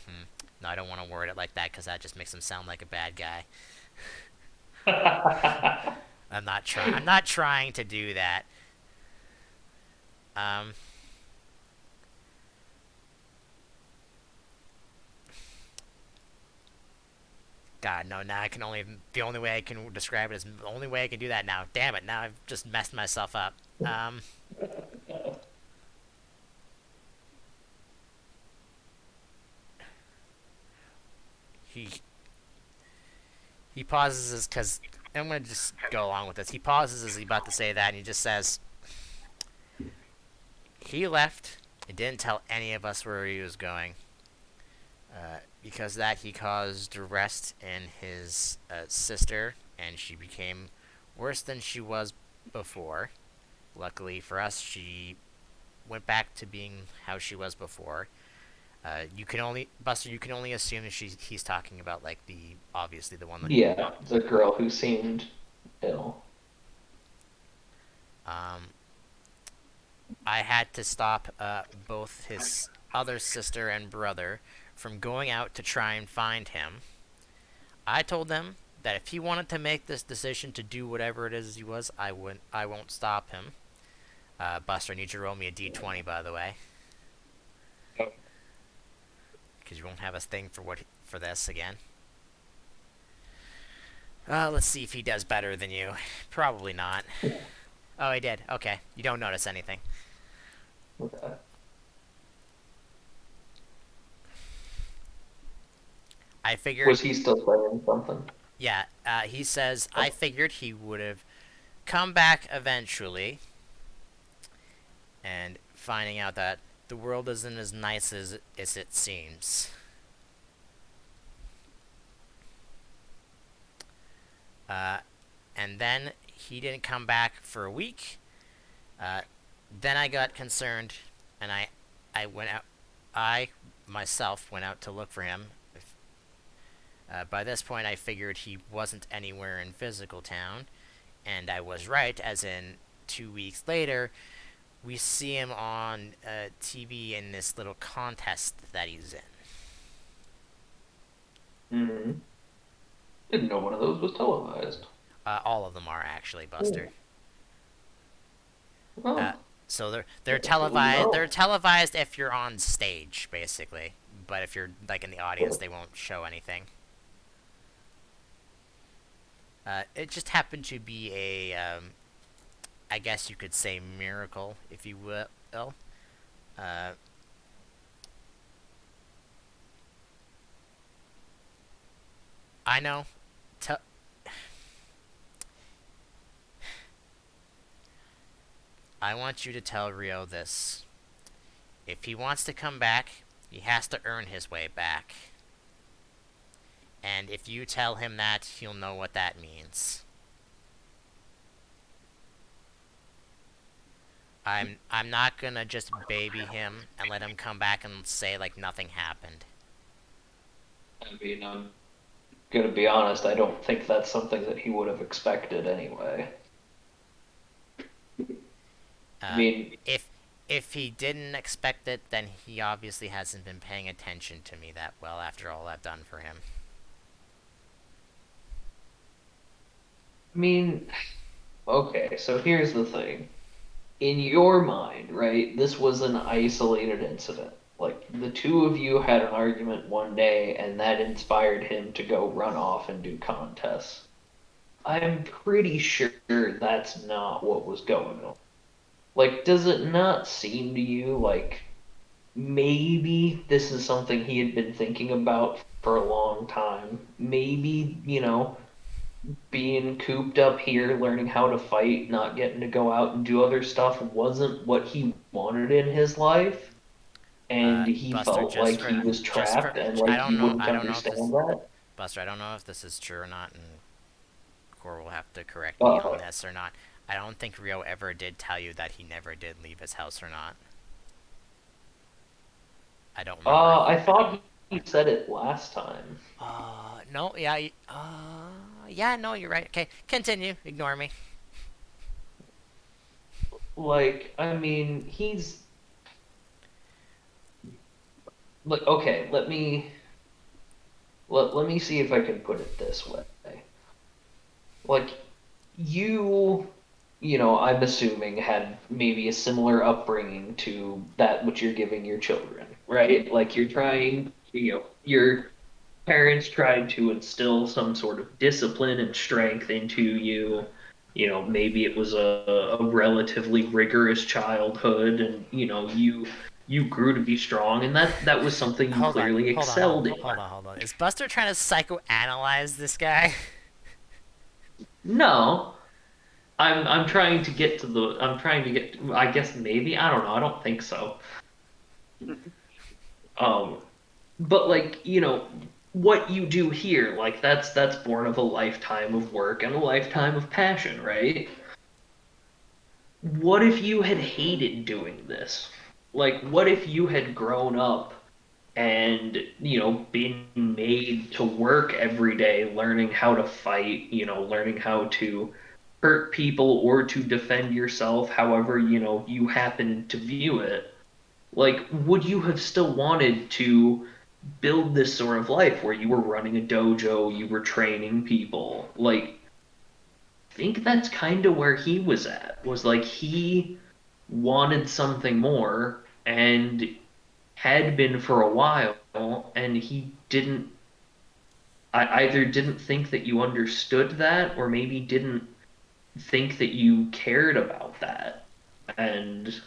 Hmm, no, I don't want to word it like that because that just makes him sound like a bad guy. I'm not trying to do that. Um, God, no. Now I can only. The only way I can describe it is the only way I can do that now. Damn it! Now I've just messed myself up. Um, he he pauses because I'm gonna just go along with this. He pauses as he's about to say that, and he just says, "He left and didn't tell any of us where he was going. Because of that, he caused arrest in his sister, and she became worse than she was before. Luckily for us, she went back to being how she was before. You can only Buster. You can only assume that he's talking about like the obviously the one that Yeah, the girl who seemed ill. um I had to stop both his other sister and brother from going out to try and find him. I told them that if he wanted to make this decision to do whatever it is he was, I won't stop him. Buster, I need you to roll me a d20, by the way, because you won't have a thing for this again. Let's see if he does better than you. Probably not. Oh, he did. Okay, you don't notice anything. Okay. I figured. Was he still saying something? Yeah, he says I figured he would have come back eventually, and finding out that the world isn't as nice as it seems. Uh, and then he didn't come back for a week. Uh, then I got concerned, and I went out. I myself went out to look for him. By this point, I figured he wasn't anywhere in physical town, and I was right. As in, 2 weeks later, we see him on TV in this little contest that he's in. Hmm. Didn't know one of those was televised. All of them are actually Buster. Oh, Uh, well, so they're that's what we televised. They're know. televised if you're on stage, basically. But if you're like in the audience, they won't show anything. It just happened to be a, I guess you could say, miracle, if you will. Uh, I know. Te- I want you to tell Rio this. If he wants to come back, he has to earn his way back. And if you tell him that, he'll know what that means. I'm not gonna just baby him and let him come back and say like nothing happened. I mean, I'm gonna be honest, I don't think that's something that he would have expected anyway. I Uh, mean, if if he didn't expect it, then he obviously hasn't been paying attention to me that well after all I've done for him. I mean, okay, so here's the thing. In your mind, right, this was an isolated incident. Like, the two of you had an argument one day, and that inspired him to go run off and do contests. I'm pretty sure that's not what was going on. Like, does it not seem to you like maybe this is something he had been thinking about for a long time? Maybe, being cooped up here, learning how to fight, not getting to go out and do other stuff wasn't what he wanted in his life, and he Buster, felt like he was just for, trapped and I like don't you know, wouldn't I don't know if understand this, that. Buster, I don't know if this is true or not, and Core will have to correct me on Uh, this or not. I don't think Rio ever did tell you that he never did leave his house or not. I don't remember. I thought he said it last time. No, yeah, yeah, no, you're right. Okay, continue. Ignore me. Like, I mean, he's like, okay, let me see if I can put it this way. like you, I'm assuming had maybe a similar upbringing to that which you're giving your children, right? Like you're trying, your parents tried to instill some sort of discipline and strength into you. Maybe it was a relatively rigorous childhood, and you grew to be strong, and that was something you Hold on, clearly hold on, hold excelled on, in. hold on, hold on. Is Buster trying to psychoanalyze this guy? No, I'm trying to get to the I'm trying to get I guess maybe I don't know, I don't think so. Um but like, what you do here, like that's born of a lifetime of work and a lifetime of passion, right? What if you had hated doing this? Like what if you had grown up and, been made to work every day learning how to fight, learning how to hurt people or to defend yourself, however, you happen to view it. Like, would you have still wanted to build this sort of life where you were running a dojo, you were training people? Like, I think that's kind of where he was at, was like he wanted something more and had been for a while, and he didn't, I either didn't think that you understood that or maybe didn't think that you cared about that. And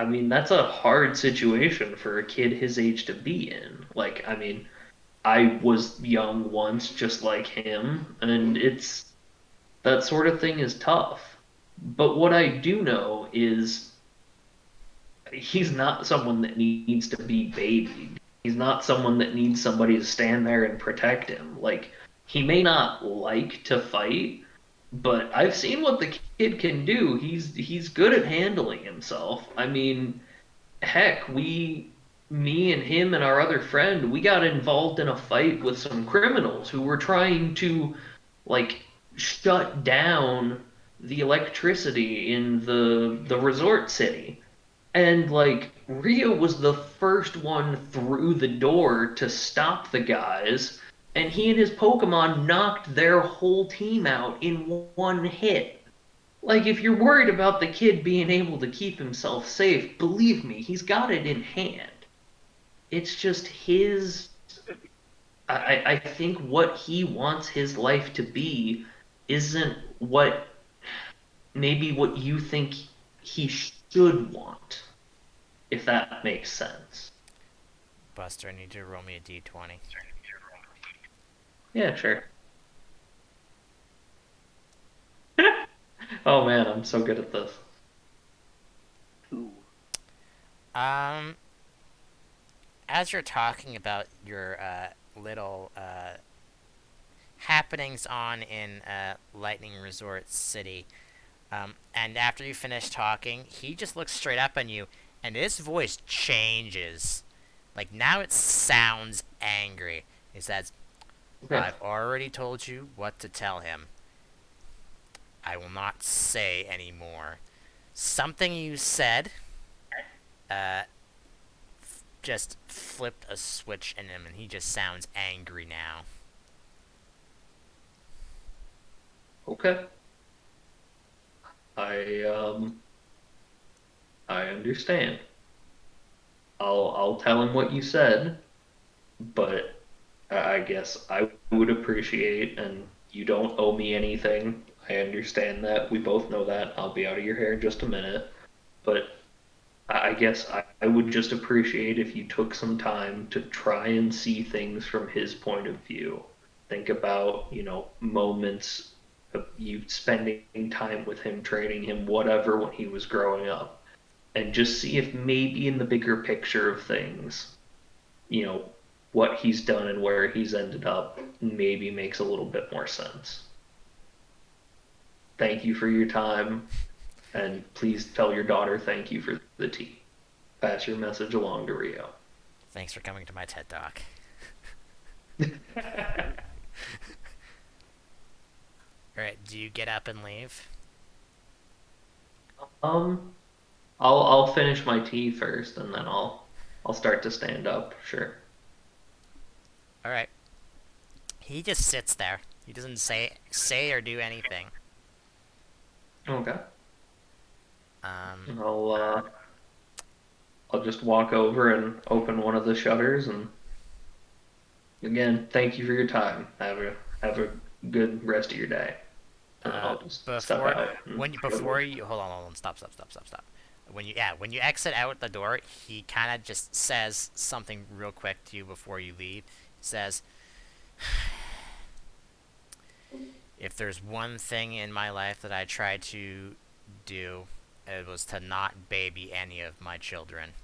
I mean, that's a hard situation for a kid his age to be in. Like, I mean, I was young once, just like him, and that sort of thing is tough. But what I do know is he's not someone that needs to be babied. He's not someone that needs somebody to stand there and protect him. Like, he may not like to fight, but I've seen what the kid can do. He's good at handling himself. I mean, heck, me and him and our other friend, we got involved in a fight with some criminals who were trying to like shut down the electricity in the resort city. And like Rio was the first one through the door to stop the guys, and he and his Pokemon knocked their whole team out in one hit. Like, if you're worried about the kid being able to keep himself safe, believe me, he's got it in hand. It's just his. I think what he wants his life to be isn't maybe what you think he should want, if that makes sense. Buster, I need you to roll me a d20. Yeah, sure. Oh man, I'm so good at this. Ooh. Um, as you're talking about your little happenings on in Lightning Resort City, and after you finish talking, he just looks straight up on you, and his voice changes. Like now it sounds angry. He says, Okay. I've already told you what to tell him. I will not say any more. Something you said uh, just flipped a switch in him, and he just sounds angry now. Okay. I I understand. I'll tell him what you said, but I guess I would appreciate, and you don't owe me anything. I understand that. We both know that. I'll be out of your hair in just a minute. But I guess I would just appreciate if you took some time to try and see things from his point of view. Think about, moments of you spending time with him, training him, whatever, when he was growing up, and just see if maybe in the bigger picture of things, you know, what he's done and where he's ended up maybe makes a little bit more sense. Thank you for your time, and please tell your daughter thank you for the tea. Pass your message along to Rio. Thanks for coming to my TED Talk. Alright, do you get up and leave? um, I'll finish my tea first, and then I'll start to stand up. Sure. Alright. He just sits there. He doesn't say or do anything. Okay. Um, And I'll just walk over and open one of the shutters and again, thank you for your time. Have a good rest of your day. And then uh, I'll just step before out and go to before work. you hold on, stop. When you exit out the door, he kind of just says something real quick to you before you leave. He says, "If there's one thing in my life that I tried to do, it was to not baby any of my children."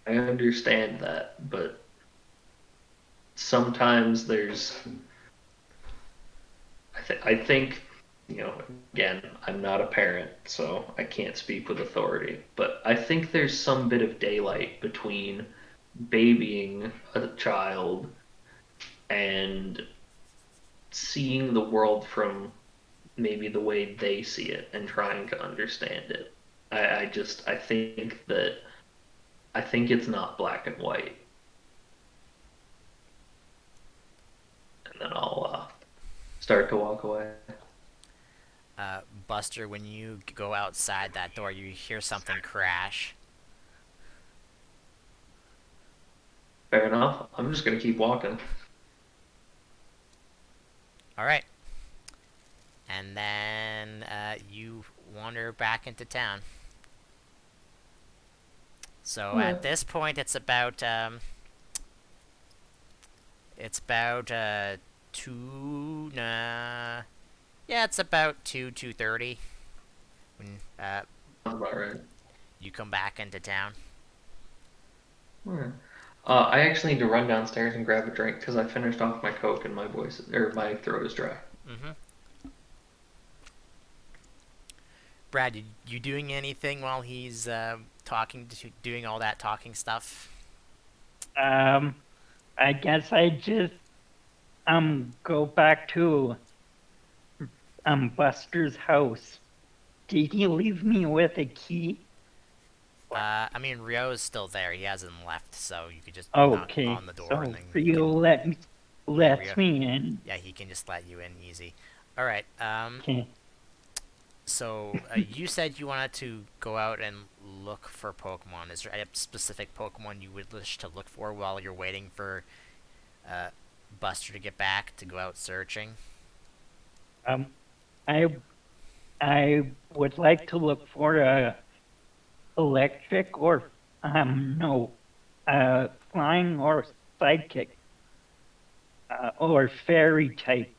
I understand that, but sometimes I think, again, I'm not a parent, so I can't speak with authority, but I think there's some bit of daylight between babying a child and seeing the world from maybe the way they see it and trying to understand it. I think it's not black and white. And then I'll start to walk away. Buster, when you go outside that door, you hear something crash. Fair enough. I'm just gonna keep walking. All right, and then you wander back into town. So at Alright. this point, it's about two. Yeah, it's about 2:30 when Sounds about right. you come back into town. Alright. I actually need to run downstairs and grab a drink because I finished off my Coke and my voice or my throat is dry. Mm-hmm. Brad, you doing anything while he's doing all that talking stuff? Um, I guess I just go back to Buster's house. Did he leave me with a key? I mean, Rio's still there. He hasn't left, so you could just knock Okay, on the door and so then he Rio can. Yeah, lets Rio. me in. Yeah, he can just let you in easy. All right. Okay. So you said you wanted to go out and look for Pokemon. Is there a specific Pokemon you would wish to look for while you're waiting for uh, Buster to get back to go out searching? Um, I I would like to look for a electric or no, flying or psychic or fairy type.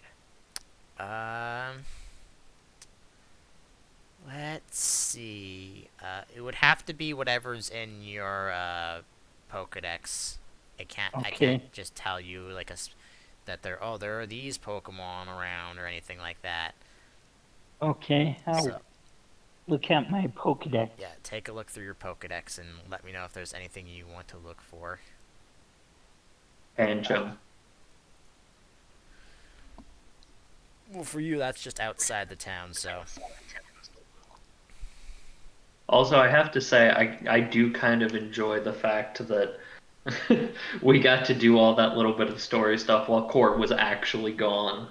Um, let's see. It would have to be whatever's in your Pokedex. I can't Okay. just tell you like that there are these Pokemon around or anything like that. Okay. So I'll look at my Pokedex. yeah, take a look through your Pokedex and let me know if there's anything you want to look for. And Chum. Well, for you, that's just outside the town, so. Also, I have to say, I do kind of enjoy the fact that we got to do all that little bit of story stuff while Court was actually gone.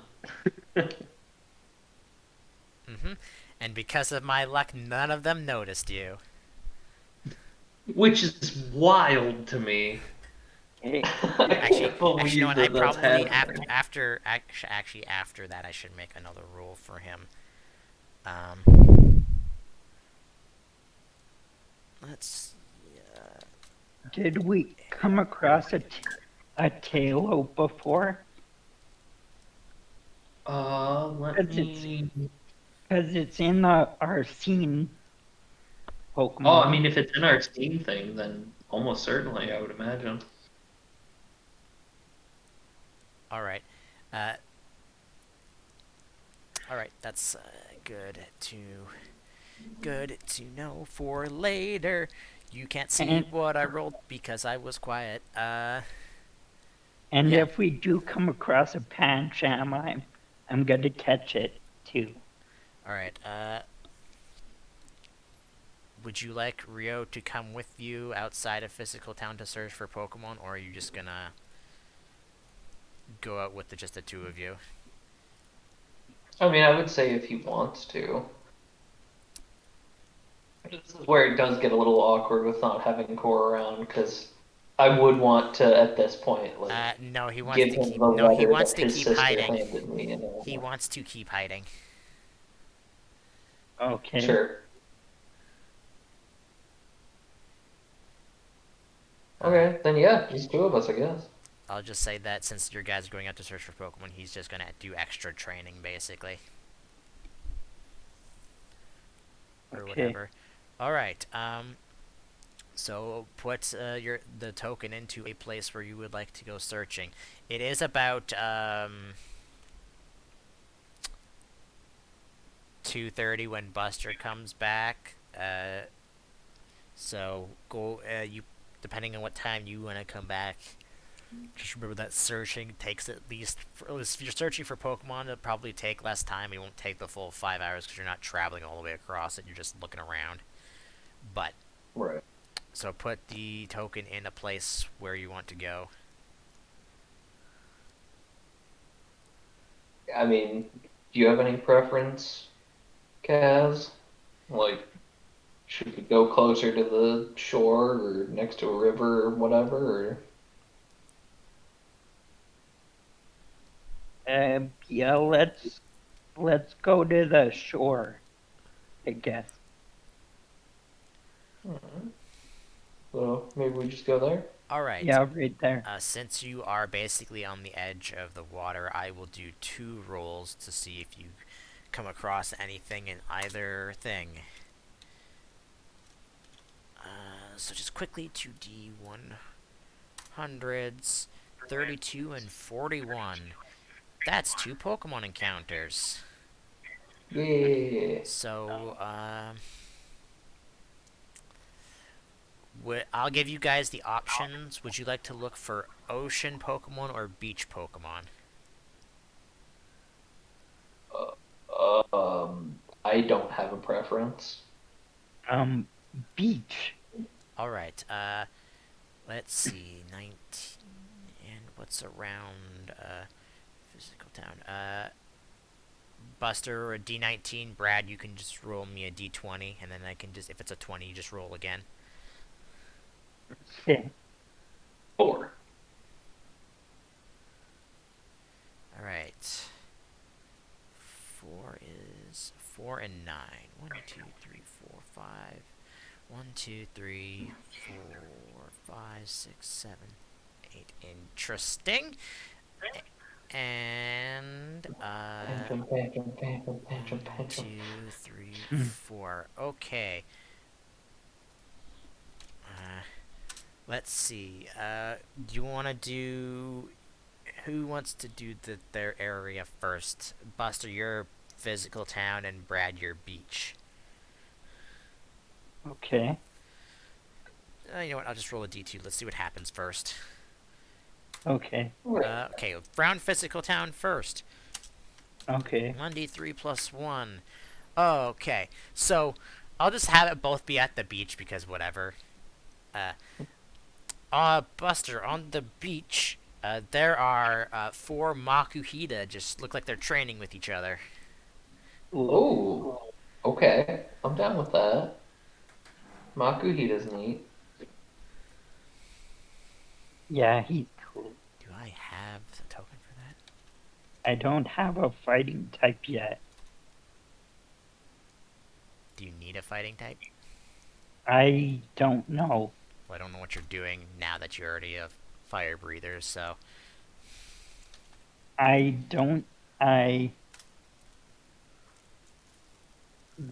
Mm-hmm. And because of my luck, none of them noticed you. Which is wild to me. Okay. I can't You know believe what? I that that's probably happening. after that, I should make another rule for him. Um, let's. Did we come across a Tailo before? Let Because it's me. because it's in our scene Oh, I Pokemon. mean, if it's in our Steam thing, then almost certainly, I would imagine. All right. Uh, all right. That's good to know for later. You can't see And what I rolled because I was quiet. and Yeah. if we do come across a Pancham, I'm gonna catch it too. All right. would you like Rio to come with you outside of Physical Town to search for Pokemon, or are you just gonna go out with just the two of you? I mean, I would say if he wants to. This is where it does get a little awkward with not having Core around, because I would want to, at this point, like, No, he wants give to him keep. the No, he letter wants that to his keep sister hiding. handed me. He wants to keep hiding. Okay. Sure. Uh, Okay, then yeah, just two of us, I guess. I'll just say that since your guys are going out to search for Pokemon, he's just gonna do extra training, basically, or Okay. whatever. All right. So put the token into a place where you would like to go searching. It is about 2:30 when Buster comes back. So go you depending on what time you want to come back. Just remember that searching takes at least if you're searching for Pokemon, it'll probably take less time. It won't take the full 5 hours because you're not traveling all the way across it. You're just looking around. But Right. so put the token in a place where you want to go. I mean, do you have any preference, Kaz? Like, should we go closer to the shore or next to a river or whatever? Or Yeah, let's go to the shore, I guess. hmm. So maybe we just go there. All right. Yeah, right there. Since you are basically on the edge of the water, I will do two rolls to see if you come across anything in either thing. So just quickly, 2D100s, 32 and 41. That's two Pokemon encounters. Yeah. So, I'll give you guys the options. Would you like to look for ocean Pokemon or beach Pokemon? I don't have a preference. Um, beach. All right. Let's see. 19 and what's around physical town? Buster or a D19. Brad, you can just roll me a D20, and then I can just if it's a 20, you just roll again. Okay. Four. All right. Four and nine. One, two, three, four, five. 1, 2, 3, 4, 5, 6, 7, 8. Interesting. And Tantrum, tantrum, tantrum, tantrum, one, tantrum. two, three, Hmm. four. Okay. Uh, let's see. Do you want to do? Who wants to do their area first? Buster, your physical town, and Brad, your beach. Okay. You know what? I'll just roll a d2. Let's see what happens first. Okay. Okay, round physical town first. Okay. 1d3 plus 1. Okay, so I'll just have it both be at the beach because whatever. Uh, Buster, on the beach, there are four Makuhita just look like they're training with each other. Ooh. Oh, okay. I'm down with that. Makuhita's neat. Yeah, he's cool. Do I have the token for that? I don't have a fighting type yet. Do you need a fighting type? I don't know. Well, I don't know what you're doing now that you're already a fire breather, so. I don't. I.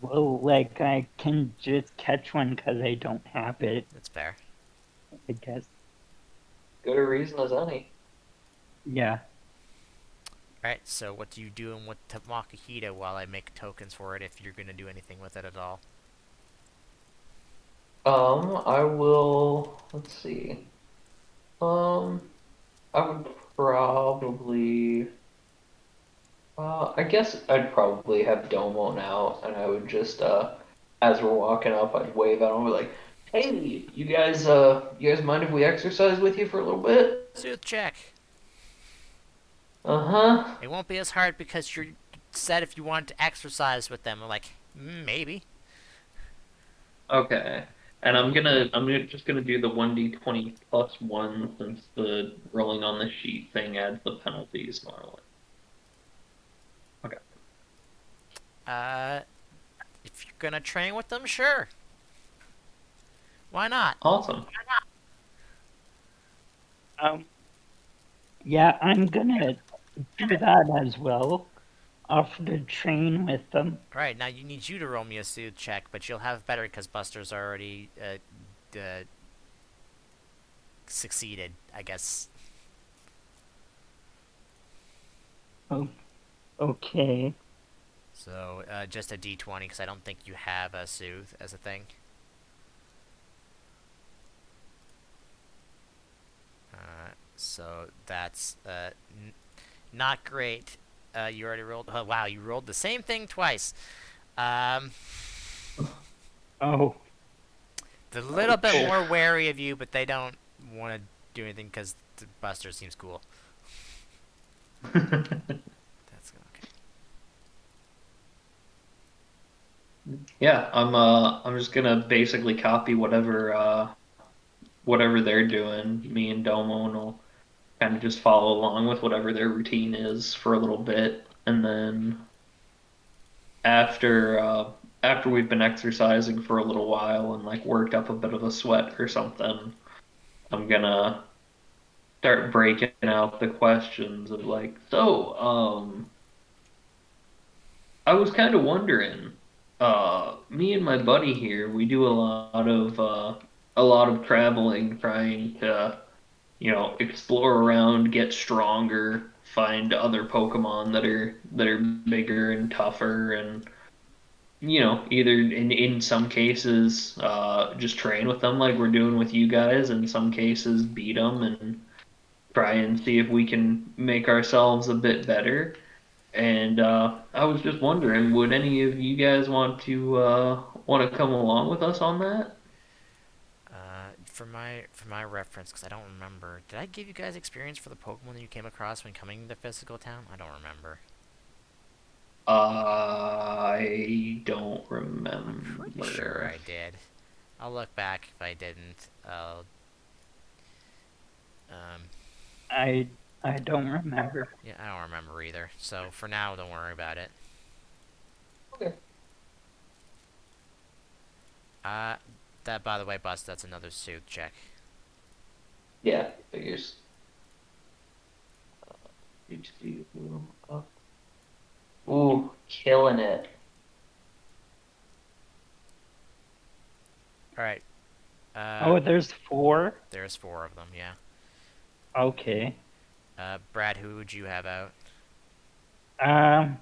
Well, like, I can just catch one because I don't have it, That's fair. I guess. Good a reason as any. Yeah. Alright, so what do you do with Makahita while I make tokens for it if you're going to do anything with it at all? I will. Let's see. Um, I would probably. I guess I'd probably have Domo out, and I would just as we're walking up, I'd wave at him and be like, "Hey, you guys mind if we exercise with you for a little bit?" Sooth check. Uh-huh. It won't be as hard because you're said if you want to exercise with them. I'm like, maybe. Okay. And just gonna do the 1d20 plus one since the rolling on the sheet thing adds the penalties normally. Okay. Uh, if you're gonna train with them, sure. Why not? Awesome. Um, yeah, I'm gonna do that as well. Offer to train with them. Right, now you need you to roll me a soothe check, but you'll have better because Buster's already succeeded, I guess. Oh, okay. So just a d20 because I don't think you have a soothe as a thing. So that's not great. You already rolled. Oh, wow, you rolled the same thing twice. Um, Oh, they're a little bit Oh. more wary of you, but they don't want to do anything because Buster seems cool. That's okay. Yeah, I'm just gonna basically copy whatever they're doing. Me and Domo will kind of just follow along with whatever their routine is for a little bit, and then after we've been exercising for a little while and like worked up a bit of a sweat or something, I'm gonna start breaking out the questions of like, I was kind of wondering, me and my buddy here, we do a lot of traveling, trying to, explore around, get stronger, find other Pokemon that are bigger and tougher, and either in some cases, just train with them like we're doing with you guys, in some cases, beat them and try and see if we can make ourselves a bit better. And I was just wondering, would any of you guys want to come along with us on that? For my reference, because I don't remember, did I give you guys experience for the Pokemon that you came across when coming to Physical Town? I don't remember. I don't I'm pretty sure remember. I did. I'll look back if I didn't. Um, I I don't remember. yeah, I don't remember either. So for now, don't worry about it. Okay. Uh, that by the way, Bust, that's another suit check. Yeah, figures. Ooh, killing it. All right. Oh, there's four. There's four of them. Yeah. Okay. Brad, who would you have out? Um,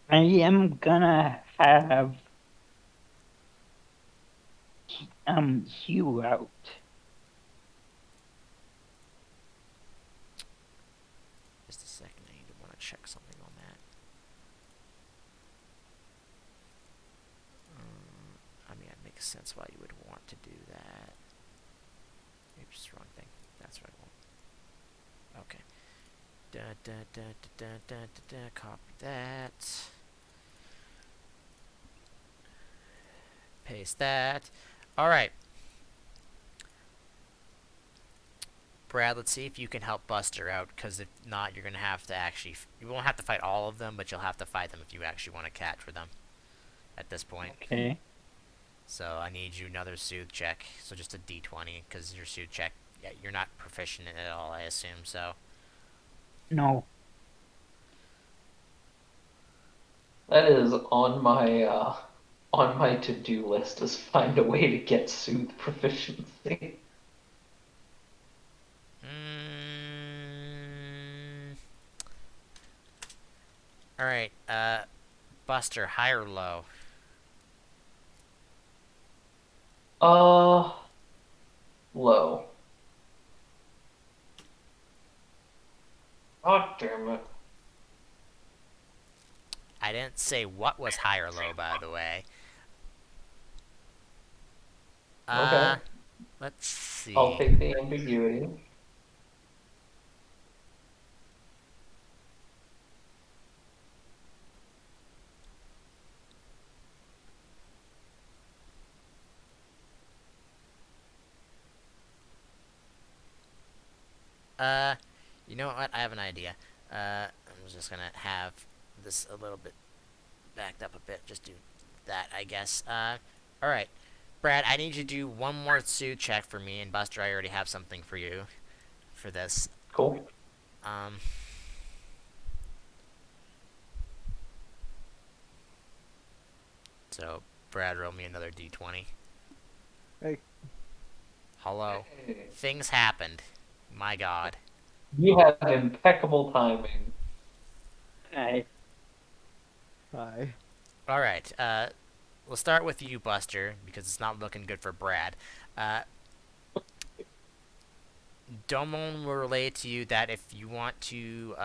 I am gonna have Hugh out. Just a second. I need to want to check something on that. I mean, it makes sense why you would want to do that. Oops, wrong thing. That's what I want. Okay. Da da da da da da da da. Copy that. Paste that. All right, Brad. Let's see if you can help Buster out. Because if not, you're gonna have to actually. You won't have to fight all of them, but you'll have to fight them if you actually want to catch with them. At this point. Okay. So I need you another soothe check. So just a d20, because your soothe check, yeah, you're not proficient in it at all, I assume. So No. That is on my to-do list is find a way to get Soothe proficiency. mm, all right, Buster, high or low? Uh, Low. God damn it. I didn't say what was high or low, by the way. Uh, Okay. let's I'll see. take the ambiguity. Uh, you know what? I have an idea. I'm just gonna have this a little bit backed up a bit. Just do that, I guess. All right, Brad. I need you to do one more suit check for me, and Buster, I already have something for you for this. Cool. Um, so Brad, roll me another d20. Hey, Hello. Hey, Things happened. My God. you have impeccable timing. I hi. All right. We'll start with you, Buster, because it's not looking good for Brad. Uh, Domon will relay to you that if you want to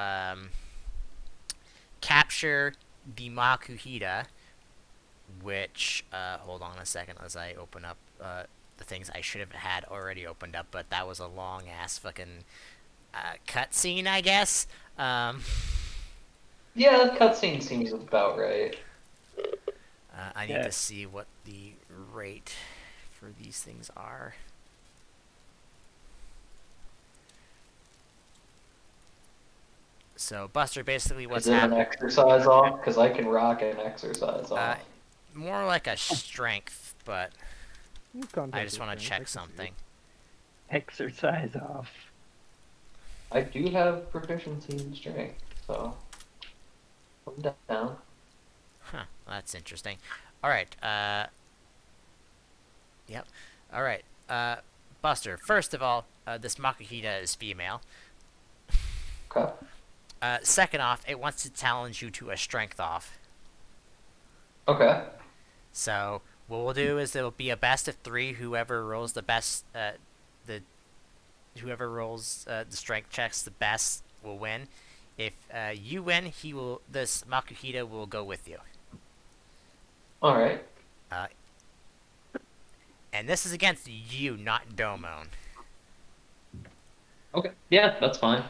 capture the Makuhita, which hold on a second as I open up the things I should have had already opened up, but that was a long ass fucking cutscene, I guess. Um, Yeah, the cutscene seems about right. I need yeah, to see what the rate for these things are. So Buster, basically, Is what's it an happened? exercise off? Because I can rock an exercise Uh, off. more like a strength, but I Contact just your want to strength. I check can see it. something. exercise off. I do have proficiency in strength, so I'm down. Huh, that's interesting. All right. Yep. All right. Buster. First of all, this Makuhita is female. Okay. Second off, it wants to challenge you to a strength off. Okay. So what we'll do is it'll be a best of three. Whoever rolls the best, the whoever rolls the strength checks the best will win. If you win, he will. This Makuhita will go with you. All right. Uh, and this is against you, not Domon. Okay. Yeah, that's fine.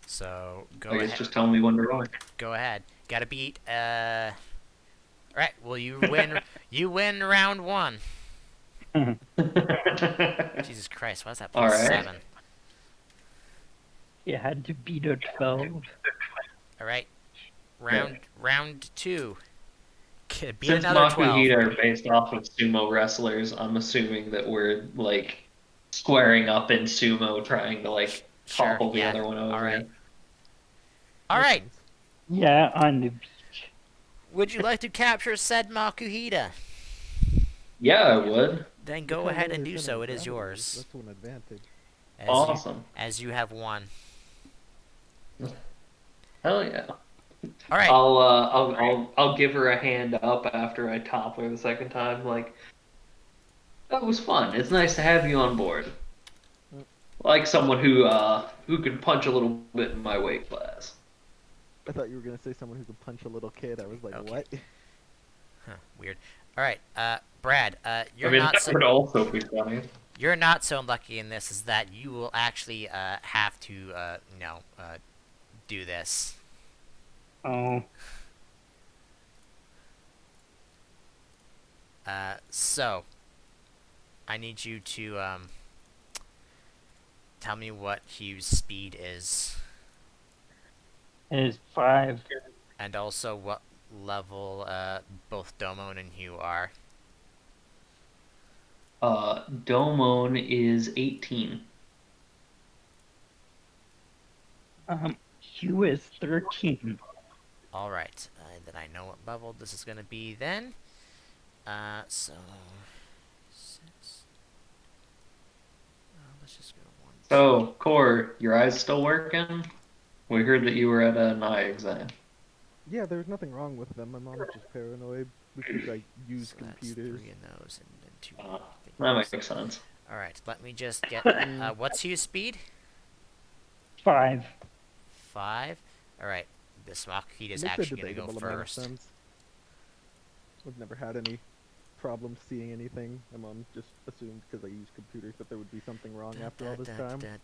So I go guess ahead. just tell me when to roll. Go ahead. Gotta beat. Right. Well, you win. You win round one. Jesus Christ! Why is that All plus right. 7? You had to beat a 12. All right. Yeah. Round two. Beat Since another 12. Makuhita are based off of sumo wrestlers, I'm assuming that we're like squaring up in sumo, trying to like Sure. topple the Yeah. other one All right. over. All Makes right. sense. Yeah, on the beach. Would you like to capture said Makuhita? Yeah, I would. Then Look go how ahead low and his do center so. of It is gravity is. yours. That's one advantage. As you Awesome. as you have won. Hell yeah. All right. I'll give her a hand up after I topple her the second time. Like that was fun. It's nice to have you on board. Mm, Like someone who can punch a little bit in my weight class. I thought you were gonna say someone who could punch a little kid. I was like, Okay. what? Huh. Weird. All right. Brad. I mean, that would also be funny. You're not so lucky in this. Is that you will actually have to do this. Oh, So I need you to tell me what Hugh's speed is, is 5. and also what level both Domon and Hugh are. Domon is 18. Hugh is 13. All right, then I know what level this is gonna be then. So 6. Let's just go 1, 2. So, Core, your eyes still working? We heard that you were at an eye exam. Yeah, there's nothing wrong with them. My mom's just paranoid. We could like use So that's computers. 3 in those, and then 2 That fingers. makes sense. All right, let me just get. Mm, What's Hugh's speed? 5. 5. All right. This Makita It is makes a actually gonna go debatable amount of first. sense. I've never had any problem seeing anything. My mom just assumed because I use computers that there would be something wrong after all this time. What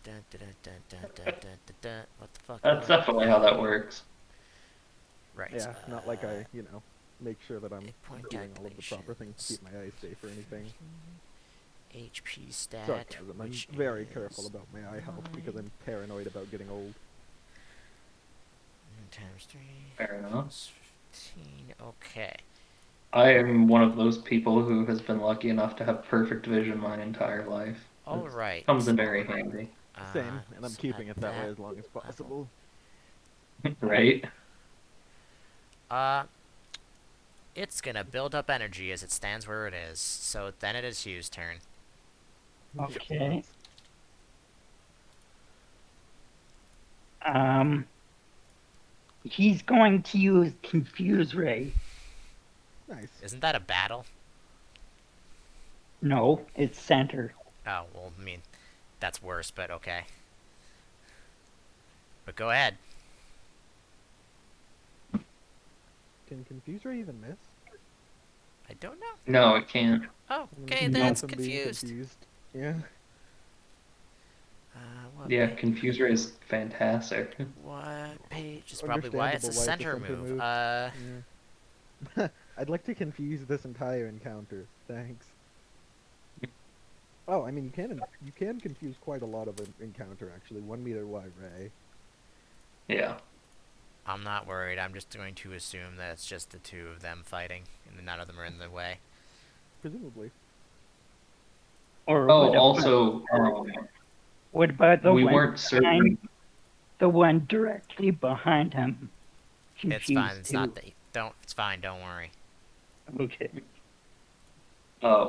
the fuck? That's definitely how that works. Right. Yeah, not like I, make sure that I'm Hit point doing all of the proper things to calculations. keep my eyes safe or anything. HP stat, Sarcasm. I'm which very careful is about my eye health because I'm paranoid about getting old. times 3 Fair enough. plus 15. Okay. I am one of those people who has been lucky enough to have perfect vision my entire life. All It right. comes in very handy, Same, and I'm So at keeping it that way that as long as level, possible. right? uh, it's gonna build up energy as it stands where it is. So then it is Hugh's turn. Yes, it Okay. does. He's going to use Confuse Ray. Nice. Isn't that a battle? No, it's center. Oh well, I mean, that's worse, but okay. But go ahead. Can Confuse Ray even miss? I don't know. No, it can't. Oh, I'm okay, okay No. that's with him being confused. confused. Yeah. What Yeah, page? Confuser is fantastic. What page is probably why it's Understandable a why it's a center center move. move. Yeah. I'd like to confuse this entire encounter. Thanks. Oh, I mean you can confuse quite a lot of an encounter actually. 1 meter wide ray. Yeah. I'm not worried. I'm just going to assume that it's just the two of them fighting, and none of them are in the way. Presumably. Or Oh, also, what about the we one weren't certain. the one directly behind him? It's fine. Confused It's too. not that. Don't. It's fine. Don't worry. Okay.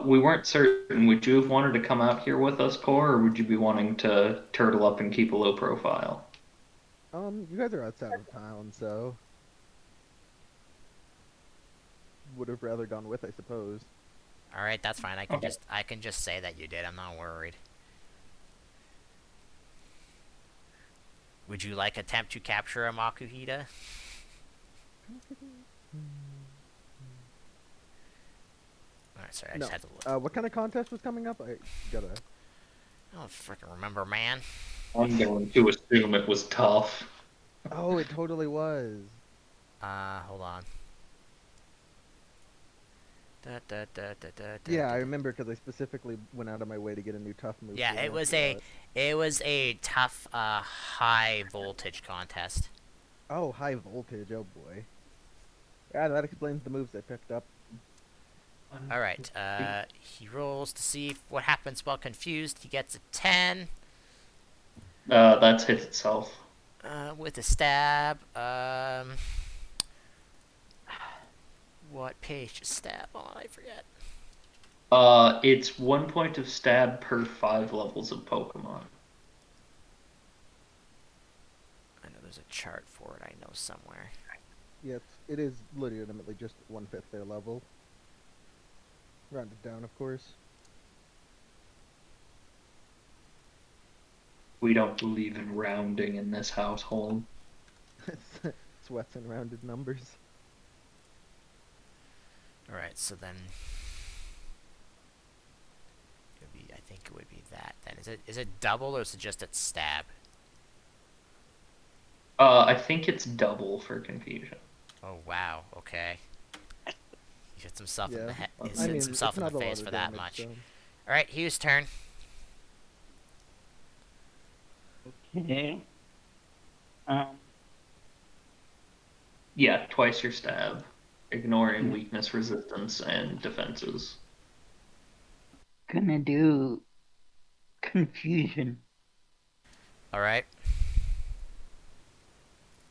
We weren't certain. Would you have wanted to come out here with us, Core, or would you be wanting to turtle up and keep a low profile? You guys are outside of town, so would have rather gone with, I suppose. All right, that's fine. Okay. I can just say that you did. I'm not worried. Would you like attempt to capture a Makuhita? All right, sorry. I No. just had to look. What kind of contest was coming up? I gotta. I don't freaking remember, man. I'm going to assume it was tough. Oh, it totally was. Hold on. Yeah, I remember because I specifically went out of my way to get a new tough move. Yeah, for it was Lancelot. a tough, high voltage contest. Oh, high voltage. Oh boy. Yeah, that explains the moves I picked up. All right. He rolls to see what happens while confused. He gets a 10. That's hit itself. With a stab. What page is stab on? I forget. It's 1 point of stab per 5 levels of Pokemon. I know there's a chart for it. I know somewhere. Yes, it is legitimately just 1/5 their level. Rounded down, of course. We don't believe in rounding in this household. Sweats and rounded numbers. All right. So then, it would be. I think it would be that. Then is it double or is it just at stab? I think it's double for confusion. Oh wow. Okay. He hits himself in Yeah. the head. He I hits mean, himself it's in the not a lot face of for that damage, much. so. All right. Hugh's turn. Okay. Um, Yeah, twice your stab, ignoring weakness, resistance, and defenses. gonna do confusion. All right.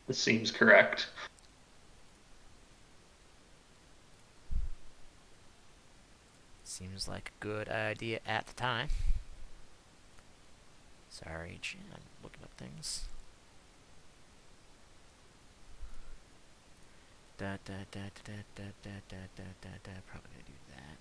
This seems correct. Seems like a good idea at the time. Sorry, Jen, I'm looking up things. Probably gonna do that.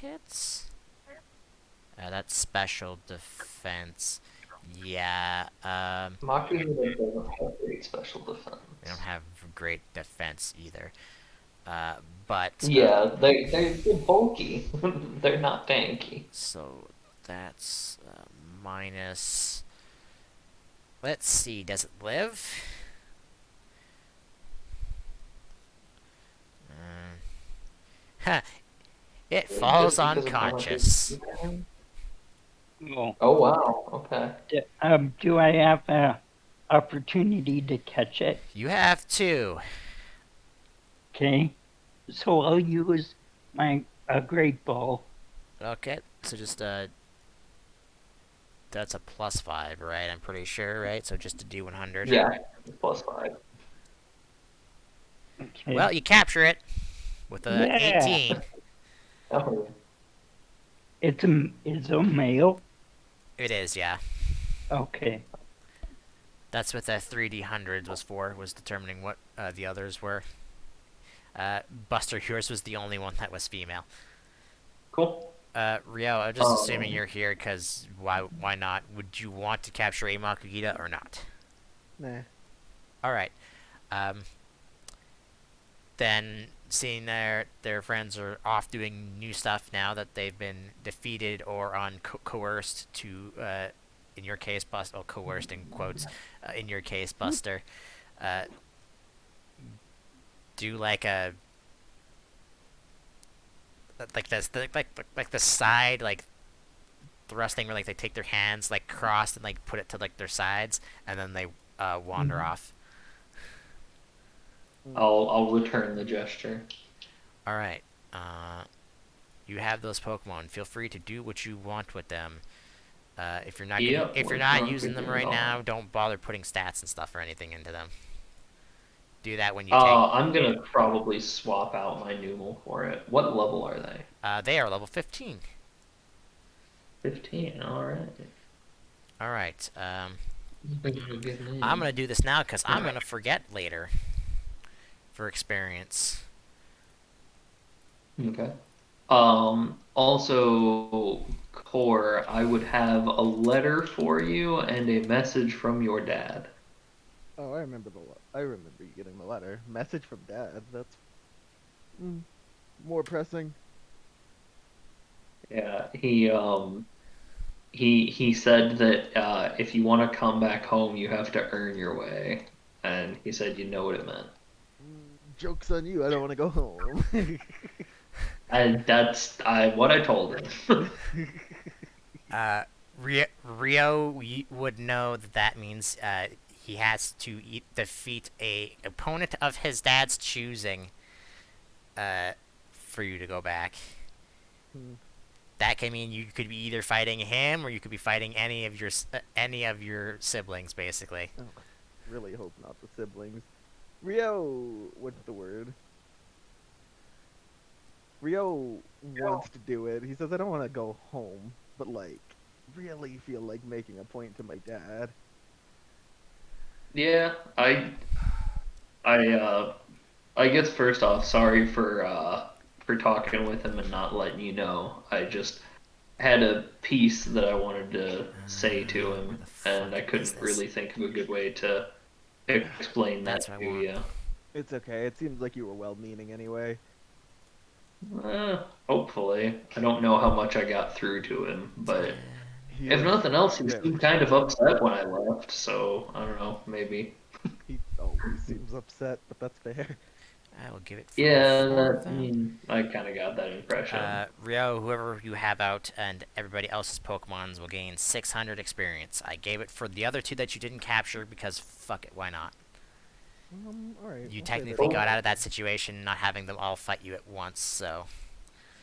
hits. That's special defense. Yeah, Makihita doesn't have great special they don't defense. have great defense either. Uh, but, Yeah, they're bulky. They're not tanky. so that's minus. Let's see, does it live? Huh, it falls Just because of how much unconscious. it. Oh, Oh wow. Okay. do I have a opportunity to catch it? You have two. Okay, so I'll use my great ball. Okay, so just that's a +5, right? I'm pretty sure, right? So just a D100. Yeah. +5. Okay. Well, you capture it with a Yeah. 18. Oh, It's a male. It is, yeah. Okay. That's what that 3D100 was for, was determining what the others were. Buster, yours was the only one that was female. cool. Rio, I'm just assuming Um, you're here because why not? Would you want to capture a Makugita or not? Nah. Alright. Um, then, seeing their friends are off doing new stuff now that they've been defeated or coerced to, in your case, Buster, oh, coerced in quotes, in your case, Buster, uh, do like a like this like the side like thrusting where like they take their hands like crossed and like put it to like their sides and then they wander off. I'll return the gesture. All right. Uh, you have those Pokemon. Feel free to do what you want with them. Yep, If you're let's not run using them figure it right now, all don't bother putting stats and stuff or anything into them. Do that when you take. out. I'm gonna probably swap out my Numel for it. What level are they? They are level 15. 15. All right. All right. These are good I'm names. gonna do this now because All I'm right. gonna forget later for experience. Okay. Also, Core, I would have a letter for you and a message from your dad. Oh, I remember I remember you getting the letter. Message from Dad. That's mm, more pressing. Yeah, he said that if you want to come back home, you have to earn your way, and he said you know what it meant. Joke's on you. I don't want to go home. And that's what I told him. Uh, Rio would know that that means he has to defeat a opponent of his dad's choosing uh, for you to go back. Hmm. That can mean you could be either fighting him or you could be fighting any of your siblings, basically. Oh, really hope not the siblings. Rio, what's the word? Rio wants to do it. He says, I don't want to go home, but like, really feel like making a point to my dad. Yeah, I I guess first off, sorry for talking with him and not letting you know. I just had a piece that I wanted to say to Where him, the fuck and I is couldn't this? really think of a good way to explain That's that what I to want. you. It's okay. It seems like you were well meaning anyway. Hopefully. I don't know how much I got through to him, but He if is nothing else, he very seemed kind of sweet. upset when I left, so I don't know, maybe. He always seems upset, but that's fair. I will give it Yeah, 4 of I them. mean, I kind of got that impression. Rio, whoever you have out, and everybody else's Pokemons will gain 600 experience. I gave it for the other two that you didn't capture because fuck it, why not? All right. You We'll say that. technically got out of that situation, not having them all fight you at once. So,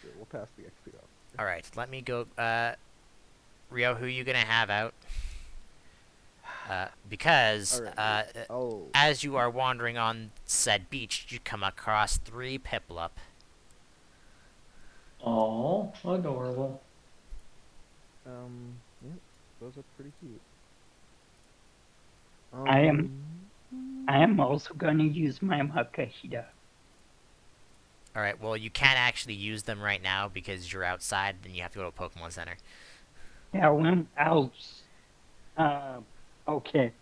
Sure, we'll pass the XP off. all right, let me go. Rio, who you gonna have out? Because All right. Oh, as you are wandering on said beach, you come across 3 Piplup. Oh, adorable. yeah, those are pretty cute. I am Um, I am also going to use my Makahita. All right. Well, you can't actually use them right now because you're outside, and you have to go to a Pokemon Center. Yeah, uh, okay.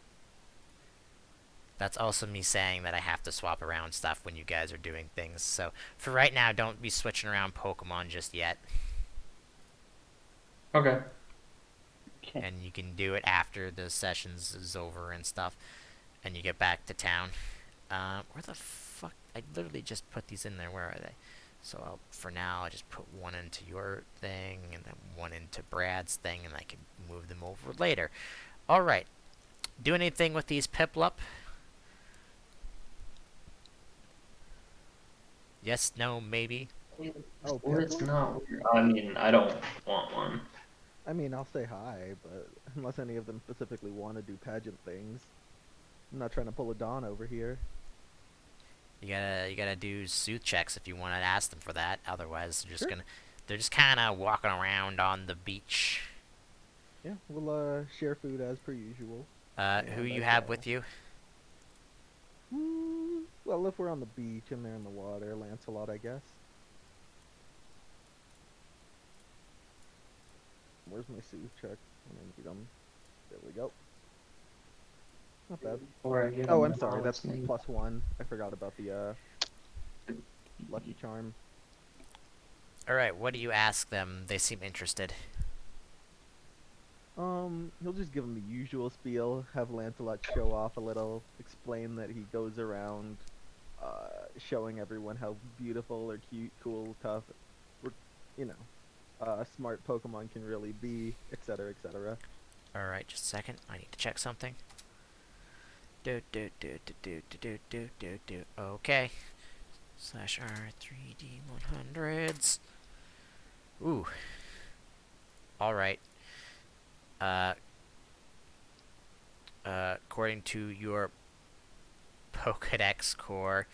That's also me saying that I have to swap around stuff when you guys are doing things. So for right now, don't be switching around Pokemon just yet. Okay. Okay. And you can do it after the sessions is over and stuff, and you get back to town. Where the fuck? I literally just put these in there. Where are they? So for now, I just put one into your thing, and then one into Brad's thing, and I can move them over later. All right. Do anything with these Piplup? Yes, no, maybe. Oh, It's Piplup? not weird. I mean, I don't want one. I mean, I'll say hi, but unless any of them specifically want to do pageant things, I'm not trying to pull a Dawn over here. You gotta do sooth checks if you want to ask them for that. Otherwise, Sure. they're just kind of walking around on the beach. Yeah, we'll share food as per usual, Who and I you have shall. with you? Well, if we're on the beach and they're in the water, Lancelot, I guess. Where's my sooth check? When I need 'em. There we go. Not bad. Before I get Oh, them I'm sorry. now, That's it's me. +1. I forgot about the lucky charm. All right, what do you ask them? They seem interested. He'll just give him the usual spiel. Have Lancelot show off a little. Explain that he goes around, showing everyone how beautiful or cute, cool, tough, or, you know, smart Pokemon can really be, etc., etc. All right, just a second. I need to check something. Do do do do do do do do do. Okay. Slash R 3D 100s. Ooh. All right. Uh. According to your Pokedex score,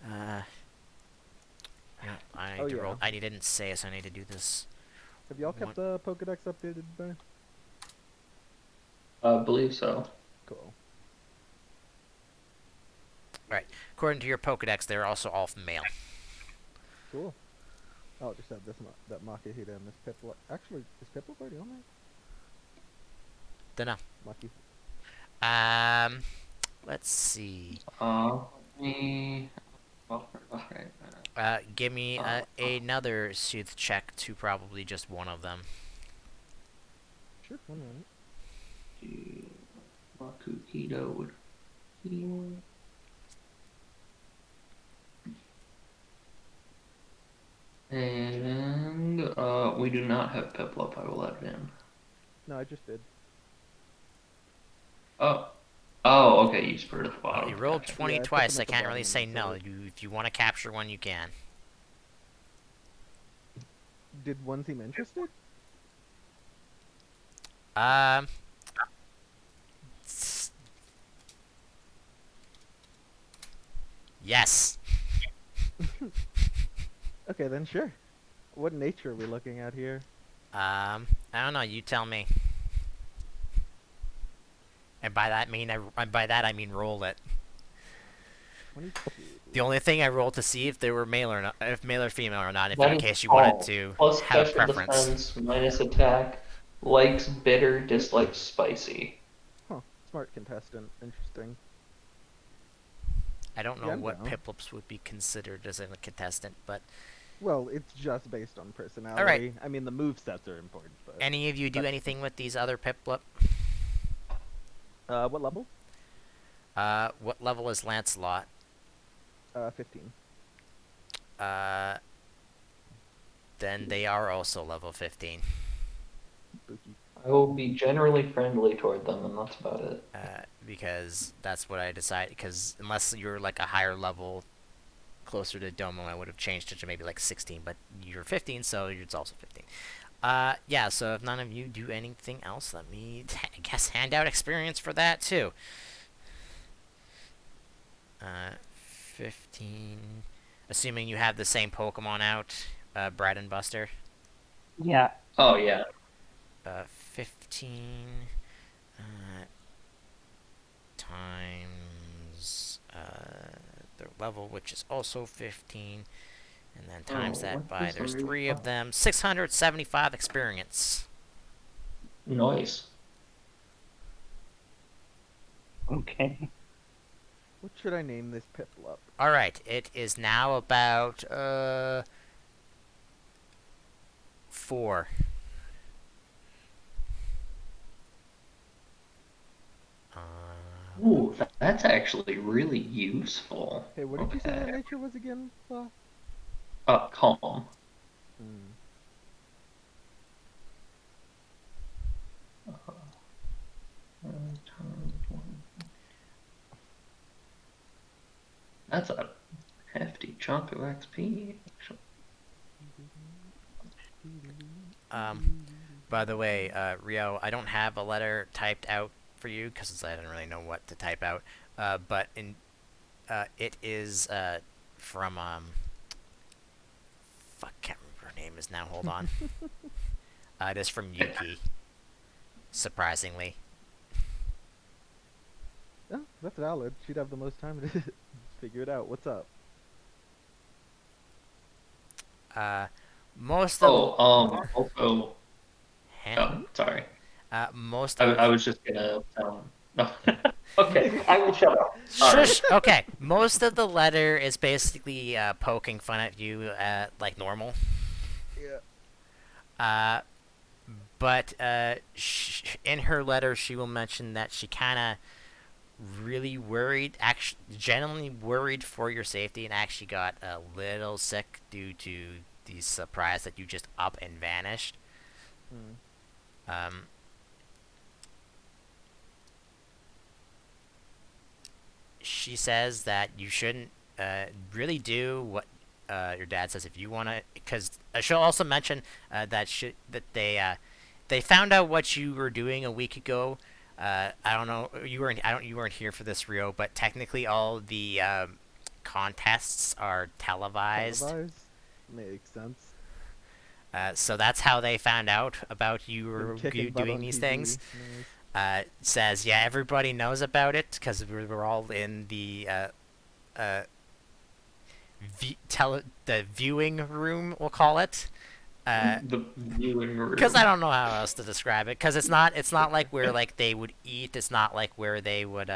uh. Yeah, I Oh need to yeah. roll. I didn't say it, so I need to do this. Have y'all kept One. the Pokedex updated by? I believe so. Cool. Right. According to your Pokedex, they're also all male. Cool. I'll just have this that Makihita and this Piplup. Actually, is Piplup already on there? Dunno. Maki. Let's see. Me. Oh, right. Give me Uh, another sooth check to probably just one of them. Sure, one minute. Makuhito would heal. And we do not have Piplup. I will let it in. No, I just did. Oh. Oh, okay. You spurred at the Well, bottom. you rolled Gotcha. 20 Yeah, I put them twice. I at the can't really bottom of the say no. insert. If you want to capture one, you can. Did one seem interested? Um, yes. Okay, then sure. What nature are we looking at here? I don't know. You tell me. And by that I mean roll it. 22. The only thing I rolled to see if they were male or not, if male or female or not, if That in is case you wanted tall. to Plus have a special preference. defense, minus attack. Likes bitter, dislikes spicy. Huh. Smart contestant. Interesting. I don't know Yeah, I'm what down. Piplups would be considered as a contestant, but Well, it's just based on all right. personality. I mean, the move sets are important, but Any of you do that's anything with these other Piplup? what level? What level is Lancelot? 15. Uh, then they are also level 15. Spooky. I will be generally friendly toward them, and that's about it. Because that's what I decided. Because unless you're like a higher level, closer to Domo, I would have changed it to maybe like 16. But you're 15, so it's also 15. Yeah. So if none of you do anything else, let me, I guess, hand out experience for that too. 15. Assuming you have the same Pokemon out, Brad and Buster. Yeah. Oh, yeah. 15 times their level, which is also 15, And then Oh, times that what by, is the there's new 3 of class? them, 675 experience. Nice. Okay. What should I name this Piplup? Alright, it is now about, 4. Ooh, that's actually really useful. Hey, what did you say that Okay. nature was again, Fla? Calm. Hmm. That's a hefty chunk of XP, actually. By the way, Rio, I don't have a letter typed out for you because I didn't really know what to type out. But it is from fuck, can't remember her name is now. Hold on. It is from Yuki. Surprisingly, Oh, that's valid. She'd have the most time to figure it out. What's up? uh, most of Oh, also, huh? oh, sorry. Most I of was just gonna tell him. No. Okay, I will shut up. Sorry. shush. Okay, most of the letter is basically poking fun at you, like normal. Yeah. Uh, but in her letter, she will mention that she kind of really worried, actually, genuinely worried for your safety, and actually got a little sick due to the surprise that you just up and vanished. Hmm. Um, she says that you shouldn't really do what your dad says if you want to, because she'll also mention that they found out what you were doing a week ago. I don't know. You weren't here for this, Rio, but technically all the contests are televised. Televised? Makes sense. So that's how they found out about you Been were kicking butt doing on these TV. things. Nice. Says, yeah, everybody knows about it because we're all in the uh, the viewing room, we'll call it. The viewing Because I room. don't know how else to describe it. Because it's not like where like they would eat. It's not like where they would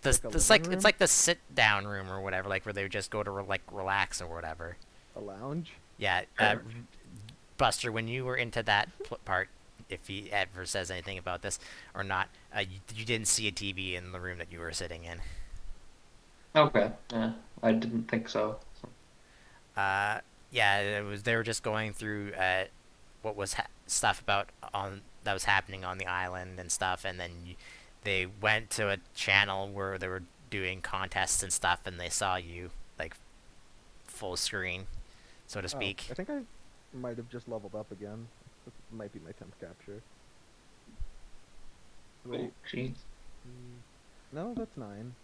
Like a living it's room? like the sit down room or whatever. Like where they would just go to like relax or whatever. A lounge? Yeah. Sure. Buster, when you were into that part, if he ever says anything about this or not, you didn't see a TV in the room that you were sitting in. Okay. Yeah, I didn't think so. Uh, yeah, it was. They were just going through what was stuff about on that was happening on the island and stuff, and then they went to a channel where they were doing contests and stuff, and they saw you like full screen, so to Oh, speak. I think I might have just leveled up again. This might be my 10th capture. Oh, Wait. jeez. No, that's 9.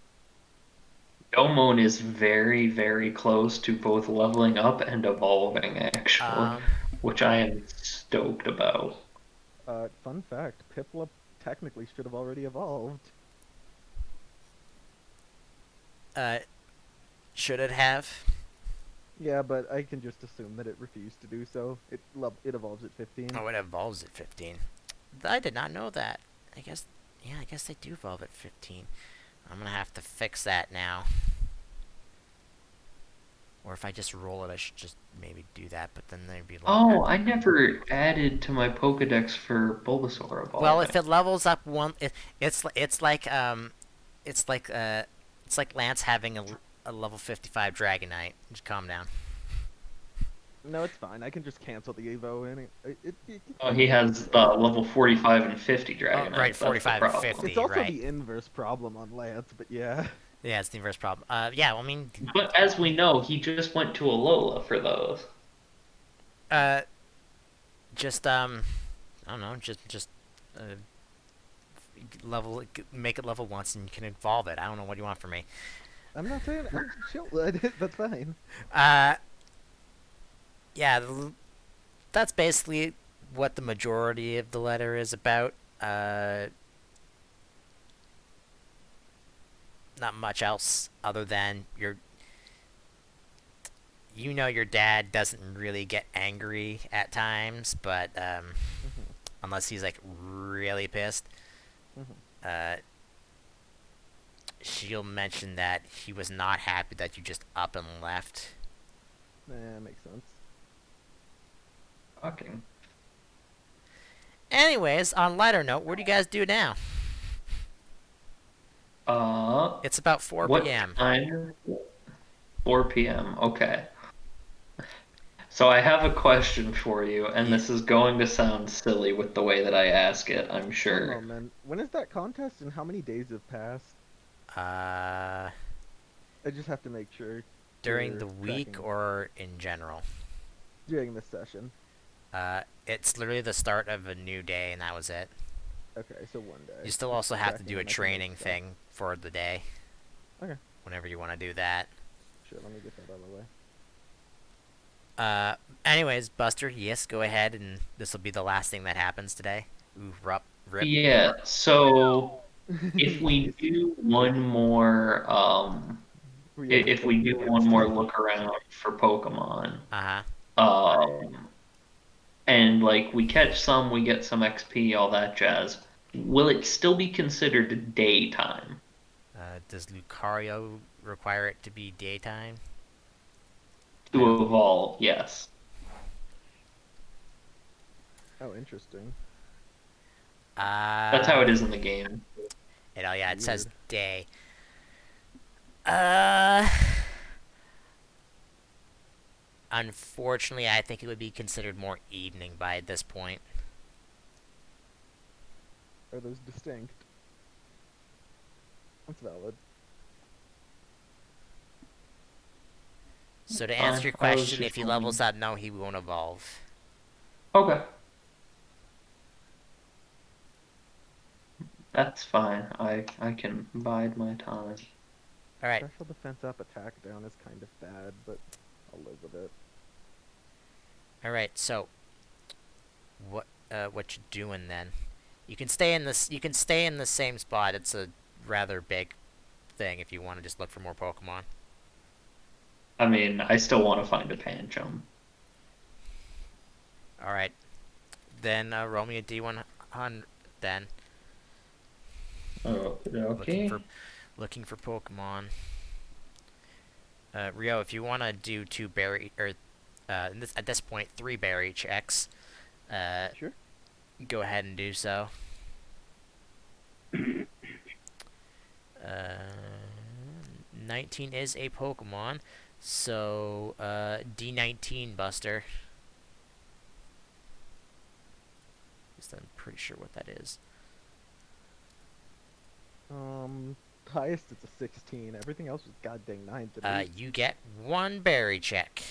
Domon is very, very close to both leveling up and evolving, actually, Um, which I am stoked about. Fun fact, Piplup technically should have already evolved. uh, should it have? Yeah, but I can just assume that it refused to do so. It evolves at 15. Oh, it evolves at 15. I did not know that. I guess, yeah, I guess they do evolve at 15. I'm gonna have to fix that now. Or if I just roll it, I should just maybe do that, but then there'd be longer. Oh, I never added to my Pokedex for Bulbasaur Well, if evolving. it levels up one, it's like it's like it's like Lance having a level 55 Dragonite. Just calm down. No, it's fine. I can just cancel the Evo and it Oh, kind of he works has the itself out. level 45 and 50 Oh, right, Dragonite. That's the 45 and problem. It's 50, also right? the inverse problem on Lance, but yeah. Yeah, it's the inverse problem. Yeah, well, I mean, But as we know, he just went to Alola for those. uh, just I don't know, just uh, make it level once, and you can evolve it. I don't know what you want from me. I'm not saying I'm chill. That's fine. Uh, yeah, that's basically what the majority of the letter is about. Not much else other than you know your dad doesn't really get angry at times, but Mhm. unless he's like really pissed, Mhm. uh, she'll mention that he was not happy that you just up and left. Nah, makes sense. Fucking. Anyways, on lighter note, what do you guys do now? Uh, It's about 4 what p.m. time? 4 p.m. Okay. So I have a question for you, and Yeah. this is going to sound silly with the way that I ask it, I'm One sure. moment. When is that contest and how many days have passed? Uh, I just have to make sure during the for week tracking or in general? during this session. It's literally the start of a new day, and that was it. Okay, so one You day. still Just also have to tracking do a and I can make training stuff. thing for the day, Okay, whenever you want to do that. sure. Let me get that out of the way. Uh, anyways, Buster, yes, go ahead, and this will be the last thing that happens today. Ooh, rip. Yeah, so if we Nice. do one more, Rio just if we doesn't do care one more today. look around for Pokemon, Uh-huh. um, and like we catch some, we get some XP, all that jazz, will it still be considered daytime Does Lucario require it to be daytime? I don't. to evolve? Yes. Oh, interesting. That's how Uh, it is in the game. oh yeah, it says Weird. day. Uh, unfortunately, I think it would be considered more evening by this point. Are those distinct? That's valid. So to answer Fine. your I was question, if just he levels wondering. up, no, he won't evolve. Okay, that's fine. I can bide my time. All right, Special defense up, attack down is kind of bad, but I'll live with it. all right. So what you doing then? You can stay in this. You can stay in the same spot. It's a rather big thing if you want to just look for more Pokemon. I mean, I still want to find a Pancham. All right, then roll me a D100. Then looking for Okay. looking for Pokemon. Rio, if you want to do two berry or at this point 3 berry checks, uh, Sure. go ahead and do so. Uh, 19 is a Pokemon, so D19 Buster. At least I'm pretty sure what that is. Um, highest it's a 16. Everything else was goddamn nines and eights. You get 1 berry check.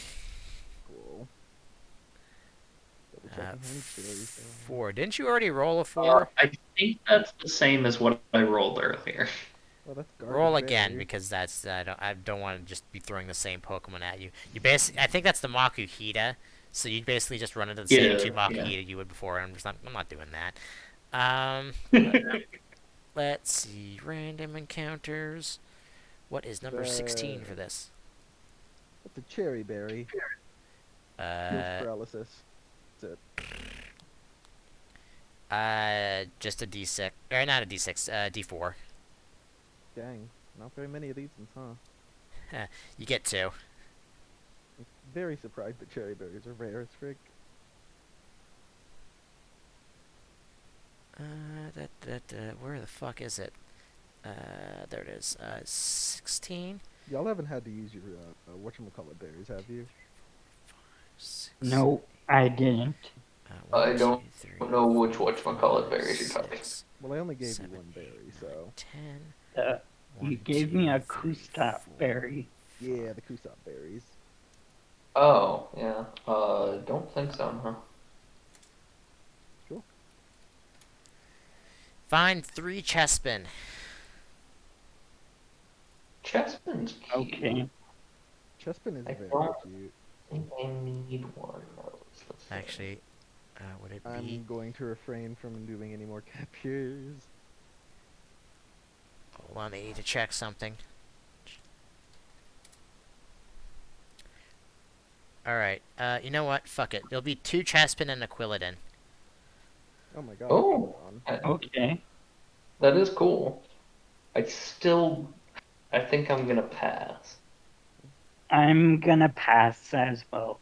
Cool. Double Uh, checking how many berries there are. 4. Didn't you already roll a 4? I think that's the same as what I rolled earlier. Well, that's Roll garbage again berry. because I don't want to just be throwing the same Pokemon at you. I think that's the Makuhita. So you basically just run into the It same two is, yeah. Makuhita you would before. I'm not doing that. Um, let's see. Random encounters. What is number 16 for The this? That's a cherry berry. Heals Uh, paralysis. That's it. just a D6. Or not a D6. D4. Dang, not very many of these ones, huh? You get 2. I'm very surprised that cherry berries are rare as frig. Where the fuck is it? There it is. 16. Y'all haven't had to use your whatchamacallit berries, have you? 6. No, I didn't. One, I two, don't three, know which four, whatchamacallit five, berries you're talking. six, Well, I only gave you 7, one 8, berry, 9, so 10. Uh, you 1, gave 2, me a 3, Kustop 4, berry. yeah, 5. the Kusop berries. Oh, yeah. Don't think so, huh? Cool. Find 3 Chespin. Chespin's cute. Okay. Chespin is I very don't cute. think I need one of those. Let's see. Actually, would it be? I'm going to refrain from doing any more captures. Hold on, I need to check something. All right. You know what? Fuck it. It'll be 2 Chespin and a Quilladin. Oh my god, come Oh, on. Okay. that is cool. I still, I think I'm gonna pass. I'm gonna pass as well.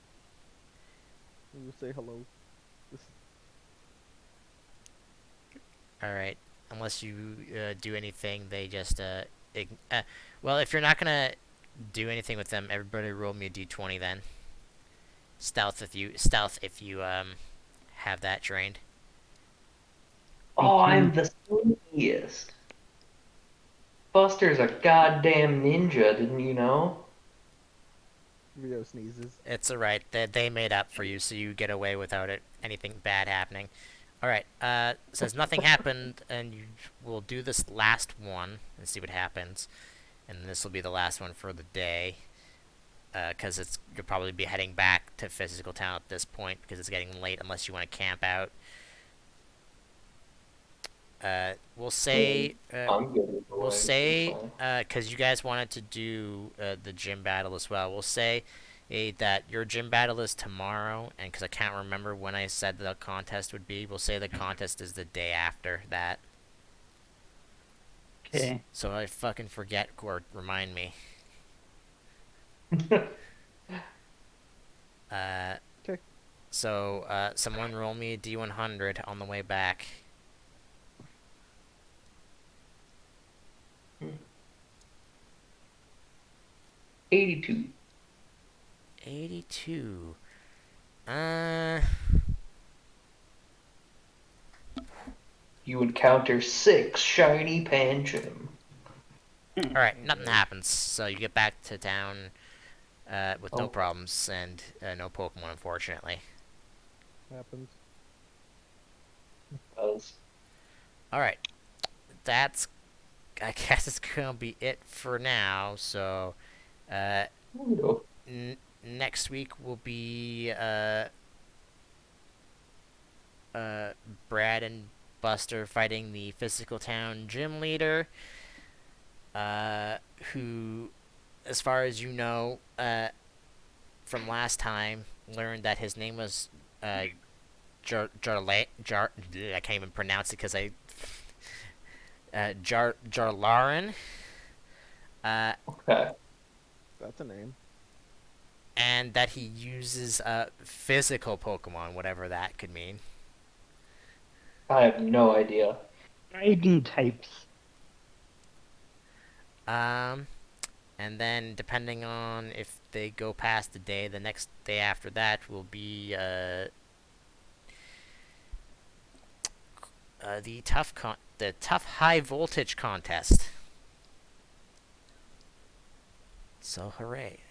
You say hello. This All right. Unless you do anything, they just well, if you're not gonna do anything with them, everybody roll me a d20 then. Stealth if you have that trained. Oh, I'm 18. the sneakiest. Buster's a goddamn ninja, didn't you know? Rio sneezes. It's alright. They made up for you, so you get away without anything bad happening. Alright, says nothing happened, and you will do this last one and see what happens. And this will be the last one for the day. Because you'll probably be heading back to Physical Town at this point, because it's getting late unless you want to camp out. We'll say, I'm good with the we'll way. It's say, fine. because you guys wanted to do the gym battle as well, we'll say that your gym battle is tomorrow, and because I can't remember when I said the contest would be, we'll say the contest is the day after that. Okay. So I fucking forget or remind me. Uh, Okay. so someone roll me a d100 on the way back. 82. 82. Uh, You encounter 6 shiny Pancham. Alright, nothing happens. So you get back to town with no Oh, problems and no Pokemon, unfortunately. Happens. does. Alright, that's, I guess it's gonna be it for now. So, uh, next week will be uh, Brad and Buster fighting the Physical Town gym leader, uh, who, as far as you know, from last time, learned that his name was uh, I can't even pronounce it because I Jarlarin, uh, Okay. That's a name. and that he uses physical Pokemon, whatever that could mean. I have no idea. Fighting types. Um, and then depending on if they go past the day, the next day after that will be the tough high voltage contest. So hooray!